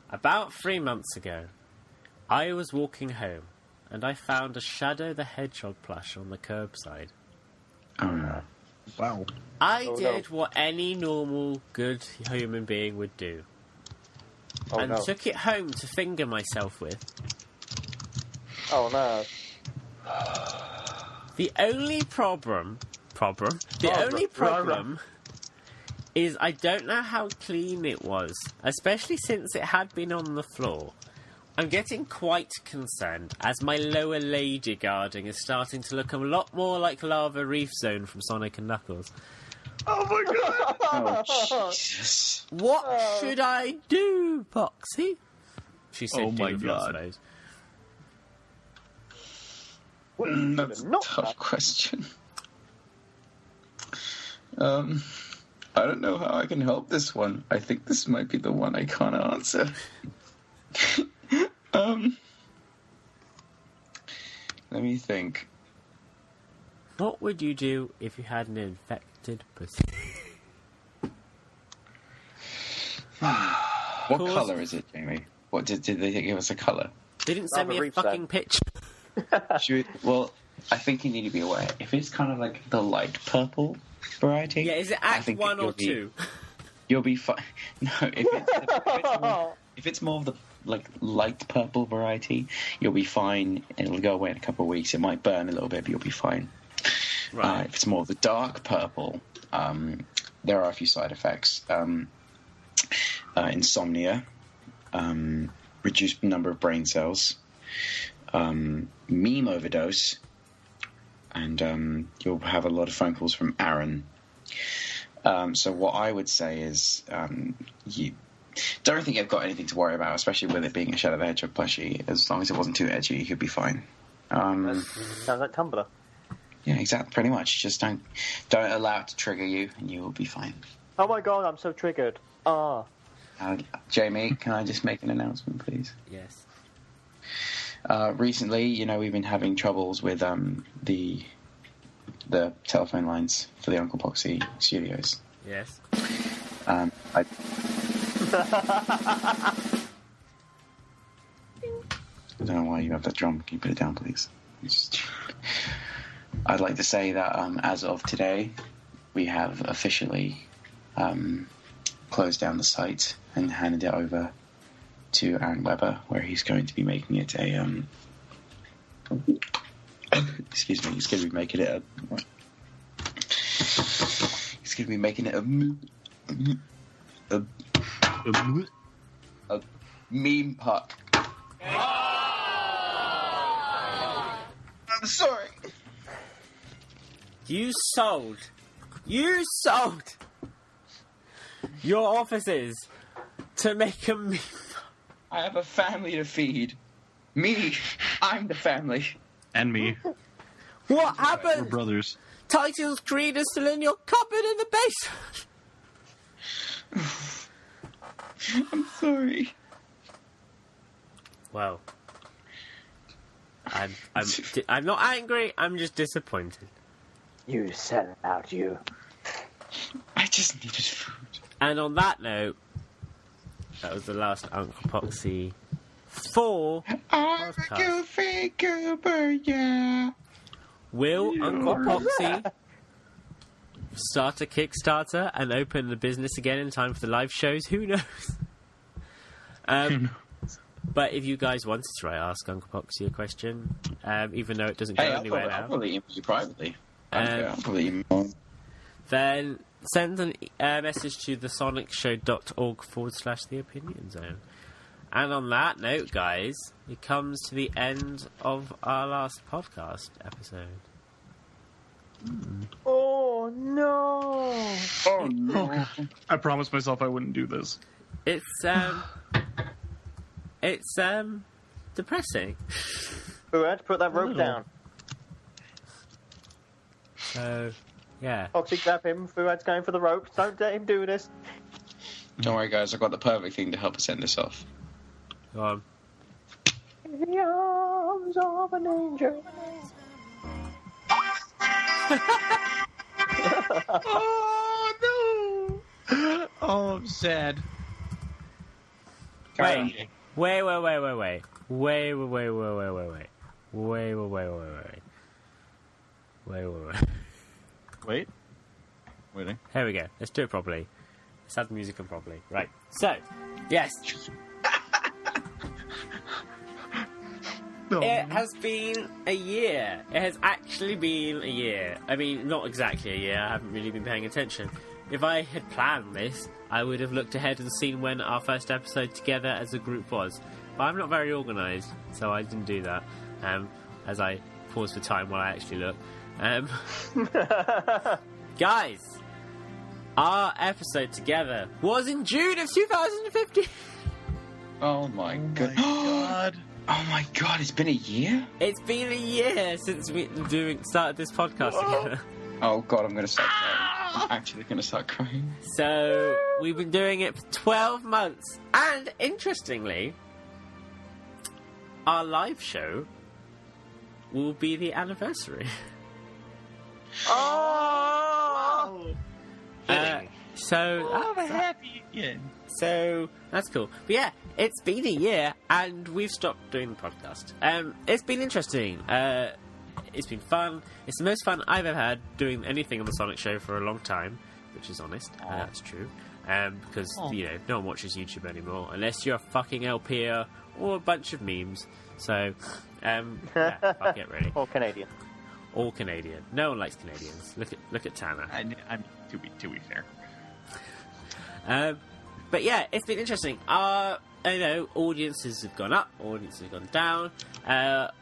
About 3 months ago, I was walking home, and I found a Shadow the Hedgehog plush on the curbside.
Oh no.
Wow.
I did what any normal, good human being would do. And took it home to finger myself with.
Oh no.
The only problem is I don't know how clean it was, especially since it had been on the floor. I'm getting quite concerned as my lower lady guarding is starting to look a lot more like Lava Reef Zone from Sonic and Knuckles.
Oh my god!
Oh, Jesus.
What should I do, Boxy? She said,
Oh my
do,
God.
I suppose.
That's a tough question. I don't know how I can help this one. I think this might be the one I can't answer. Let me think.
What would you do if you had an infected pussy?
What colour is it, Jamie? What did they give us a colour?
They didn't send me a fucking picture.
Well, I think you need to be aware. If it's kind of like the light purple variety,
Yeah, is it
I
Act
think
1 or
you'll be-
2?
you'll be fine. No, if it's more of the like light purple variety, you'll be fine. It'll go away in a couple of weeks. It might burn a little bit, but you'll be fine.
Right.
If it's more of the dark purple, there are a few side effects. Insomnia, reduced number of brain cells, meme overdose, and you'll have a lot of phone calls from Aaron. So what I would say is you don't think you've got anything to worry about, especially with it being a Shadow the Hedgehog plushie. As long as it wasn't too edgy, you could be fine.
Sounds like Tumblr.
Yeah, exactly. Pretty much. Just don't allow it to trigger you, and you will be fine.
Oh my god, I'm so triggered.
Jamie, can I just make an announcement, please?
Yes.
Recently, we've been having troubles with the telephone lines for the Uncle Poxy studios.
Yes.
I don't know why you have that drum. Can you put it down, please? I'd like to say that as of today, we have officially closed down the site and handed it over to Aaron Webber, where he's going to be making it a excuse me, he's going to be making it a meme park. I'm sorry.
You sold your offices to make a meme.
I have a family to feed. Me, I'm the family.
And me.
What
We're
happened?
brothers.
Titan's Creed is still in your cupboard in the basement.
I'm sorry.
Well, I'm not angry. I'm just disappointed.
You sell out, you.
I just needed food.
And on that note, that was the last Uncle Poxy 4 podcast.
Yeah.
Will Uncle Poxy start a Kickstarter and open the business again in time for the live shows? Who knows? But if you guys wanted to try Ask Uncle Poxy a question, even though it doesn't go anywhere now,
I'll probably email you privately. I'll probably email you.
Then send a message to thesonicshow.org/the opinion zone. And on that note, guys, it comes to the end of our last podcast episode.
Oh no!
Oh no!
I promised myself I wouldn't do this.
It's depressing.
Fuad, put that rope down.
So, yeah.
Foxy, grab him. Fuad's going for the rope. Don't let him do this.
Don't worry, guys. I've got the perfect thing to help us end this off.
Go on.
In the arms of an angel.
Oh no! Oh, I'm sad.
Wait. Wait.
Waiting.
Here we go. Let's do it properly. Let's have the music on properly. Right. So, yes. It has been a year. It has actually been a year. I mean, not exactly a year. I haven't really been paying attention. If I had planned this, I would have looked ahead and seen when our first episode together as a group was. But I'm not very organised, so I didn't do that. As I pause for time while I actually look. Guys, our episode together was in June of 2015.
Oh my god. Oh my god, it's been a year?
It's been a year since we started this podcast together.
Oh god, I'm going to start crying. I'm actually going to start crying.
So, we've been doing it for 12 months. And, interestingly, our live show will be the anniversary.
Oh!
So that's cool. But yeah, it's been a year and we've stopped doing the podcast. It's been interesting. It's been fun. It's the most fun I've ever had doing anything on the Sonic Show for a long time, which is honest. That's true. Because no one watches YouTube anymore unless you're a fucking LPer or a bunch of memes. So yeah, fuck it really.
Or Canadian.
All Canadian. No one likes Canadians. Look at Tanner.
I'm to be fair.
But yeah, it's been interesting. Audiences have gone up, audiences have gone down.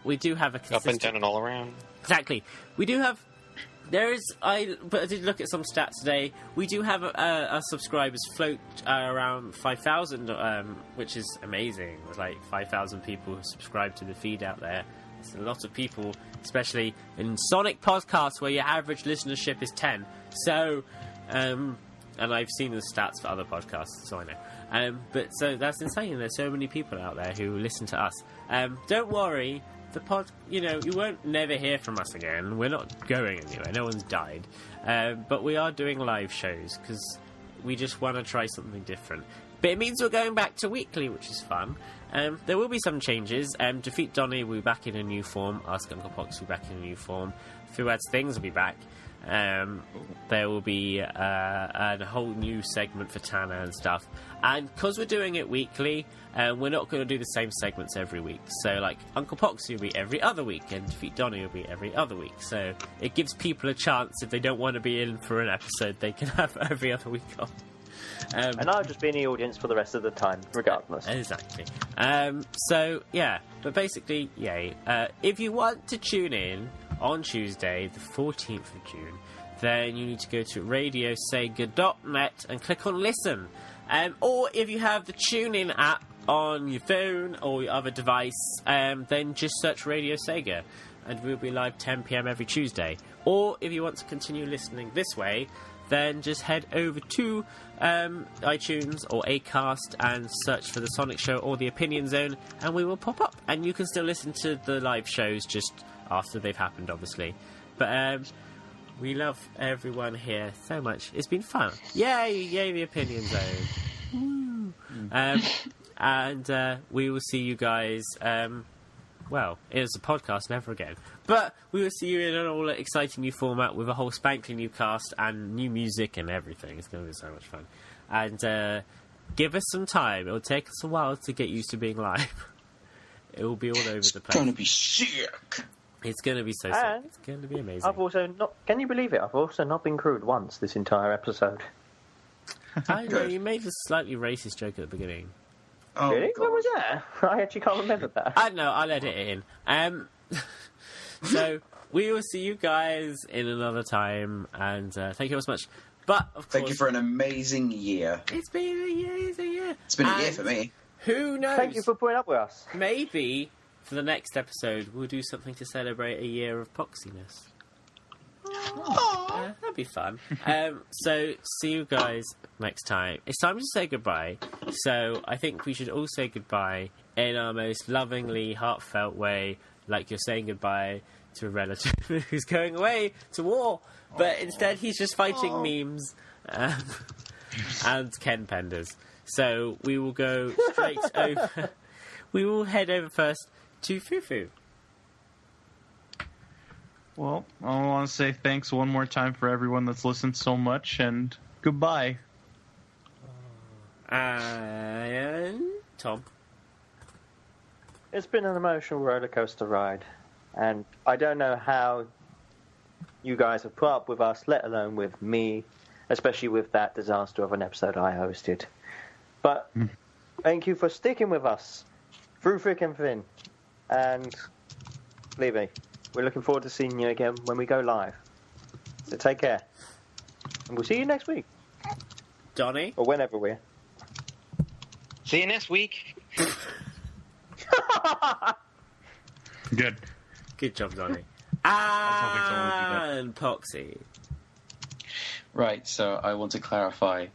We do have a consistent...
Up and down and all around.
Exactly. We do have... I did look at some stats today. We do have our subscribers float around 5,000, which is amazing. There's like 5,000 people who subscribe to the feed out there. It's a lot of people, especially in Sonic podcasts where your average listenership is 10. So, and I've seen the stats for other podcasts, so I know. But so that's insane. There's so many people out there who listen to us. Don't worry, you won't never hear from us again. We're not going anywhere. No one's died. But we are doing live shows because we just want to try something different. But it means we're going back to weekly, which is fun. There will be some changes. Defeat Donnie will be back in a new form. Ask Uncle Pox will be back in a new form. Few Adds Things will be back. There will be a whole new segment for Tanner and stuff. And because we're doing it weekly, we're not going to do the same segments every week. So, like, Uncle Poxy will be every other week, and Defeat Donnie will be every other week. So, it gives people a chance, if they don't want to be in for an episode, they can have every other week off.
And I'll just be in the audience for the rest of the time, regardless.
Exactly. So, yeah. But basically, yay. If you want to tune in on Tuesday, the 14th of June, then you need to go to radiosega.net and click on listen. Or if you have the TuneIn app on your phone or your other device, then just search Radio Sega and we'll be live 10 PM every Tuesday. Or if you want to continue listening this way, then just head over to iTunes or Acast and search for the Sonic Show or the Opinion Zone, and we will pop up. And you can still listen to the live shows just after they've happened, obviously. But we love everyone here so much. It's been fun. Yay, the Opinion Zone. Woo. And we will see you guys... well, it's a podcast, never again. But we will see you in an all exciting new format with a whole spanking new cast and new music and everything. It's going to be so much fun. And give us some time. It'll take us a while to get used to being live. It will be all over the place.
It's going to be sick.
It's going to be so sick. It's going to be amazing.
I've also not... Can you believe it? I've also not been crude once this entire episode.
I know, you made a slightly racist joke at the beginning.
Oh, really? What was that? I actually can't remember that.
I know, I'll edit it in. So, we will see you guys in another time, and thank you so much. But, of course...
Thank you for an amazing year.
It's been a year,
It's been a year for me.
Who knows?
Thank you for putting up with us.
Maybe, for the next episode, we'll do something to celebrate a year of poxiness. That'd be fun. So, see you guys next time. It's time to say goodbye. So, I think we should all say goodbye in our most lovingly heartfelt way, like you're saying goodbye to a relative who's going away to war. But instead, he's just fighting memes and Ken Penders. So, we will go straight over... we will head over first to Fufu.
Well, I want to say thanks one more time for everyone that's listened so much, and goodbye.
And Tom.
It's been an emotional roller coaster ride, and I don't know how you guys have put up with us, let alone with me, especially with that disaster of an episode I hosted. But thank you for sticking with us through thick and thin. And Levy, we're looking forward to seeing you again when we go live. So take care. And we'll see you next week.
Donnie?
Or whenever we're.
See you next week.
Good.
Good job, Donnie.
hoping someone would do that.
And Poxy.
Right, so I want to clarify.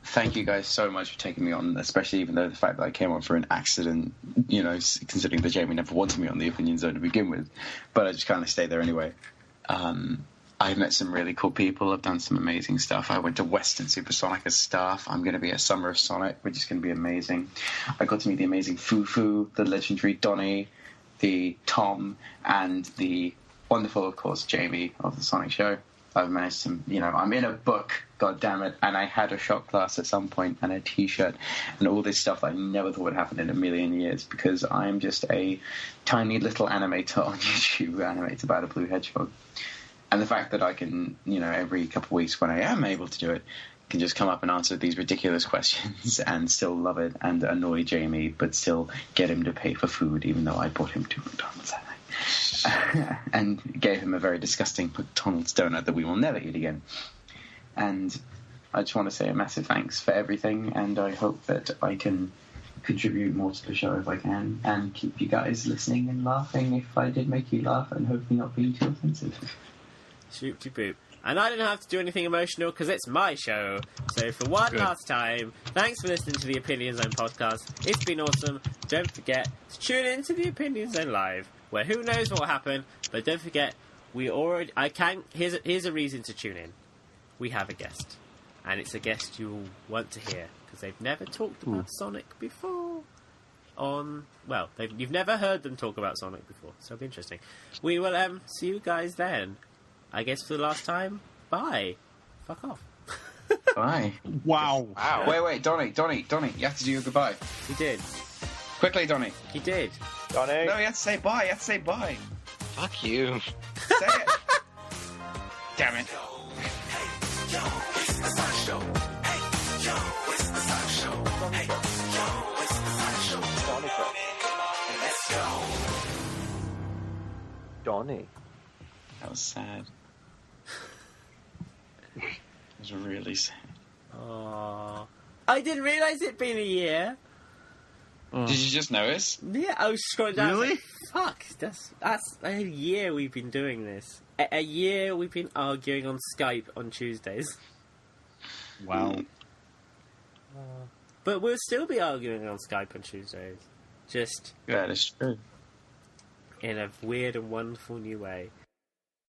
Thank you guys so much for taking me on, especially even though the fact that I came on for an accident, considering that Jamie never wanted me on the Opinion Zone to begin with. But I just kind of stayed there anyway. I've met some really cool people. I've done some amazing stuff. I went to Western Supersonic as staff. I'm going to be at Summer of Sonic, which is going to be amazing. I got to meet the amazing Fufu, the legendary Donnie, the Tom, and the wonderful, of course, Jamie of the Sonic Show. I've managed to, I'm in a book, God damn it, and I had a shot glass at some point and a T-shirt and all this stuff I never thought would happen in a million years because I'm just a tiny little animator on YouTube who animates about a blue hedgehog. And the fact that I can, every couple of weeks when I am able to do it, can just come up and answer these ridiculous questions and still love it and annoy Jamie, but still get him to pay for food, even though I bought him 2 McDonald's that night. And gave him a very disgusting McDonald's donut that we will never eat again. And I just want to say a massive thanks for everything, and I hope that I can contribute more to the show if I can, and keep you guys listening and laughing if I did make you laugh, and hopefully not being too offensive.
Shoop-de-boop. And I didn't have to do anything emotional because it's my show. So for one last time, thanks for listening to the Opinion Zone podcast. It's been awesome. Don't forget to tune in to the Opinion Zone Live, where who knows what will happen, but don't forget, here's a reason to tune in. We have a guest. And it's a guest you'll want to hear, because they've never talked about Sonic before. You've never heard them talk about Sonic before, so it'll be interesting. We will see you guys then. I guess for the last time, bye. Fuck off.
Bye.
Wow.
Wait, Donnie, you have to do your goodbye.
He did.
Quickly, Donnie.
He did.
Donnie?
No, you have to say bye.
Fuck you.
Say it. Damn it.
Donnie.
That was sad. It was really sad.
Aww. I didn't realise it'd been a year.
Did you just notice?
Yeah, I was scrolling down.
Really?
Fuck, that's a year we've been doing this. A year we've been arguing on Skype on Tuesdays.
Wow.
But we'll still be arguing on Skype on Tuesdays. Just
That is true.
in a weird and wonderful new way.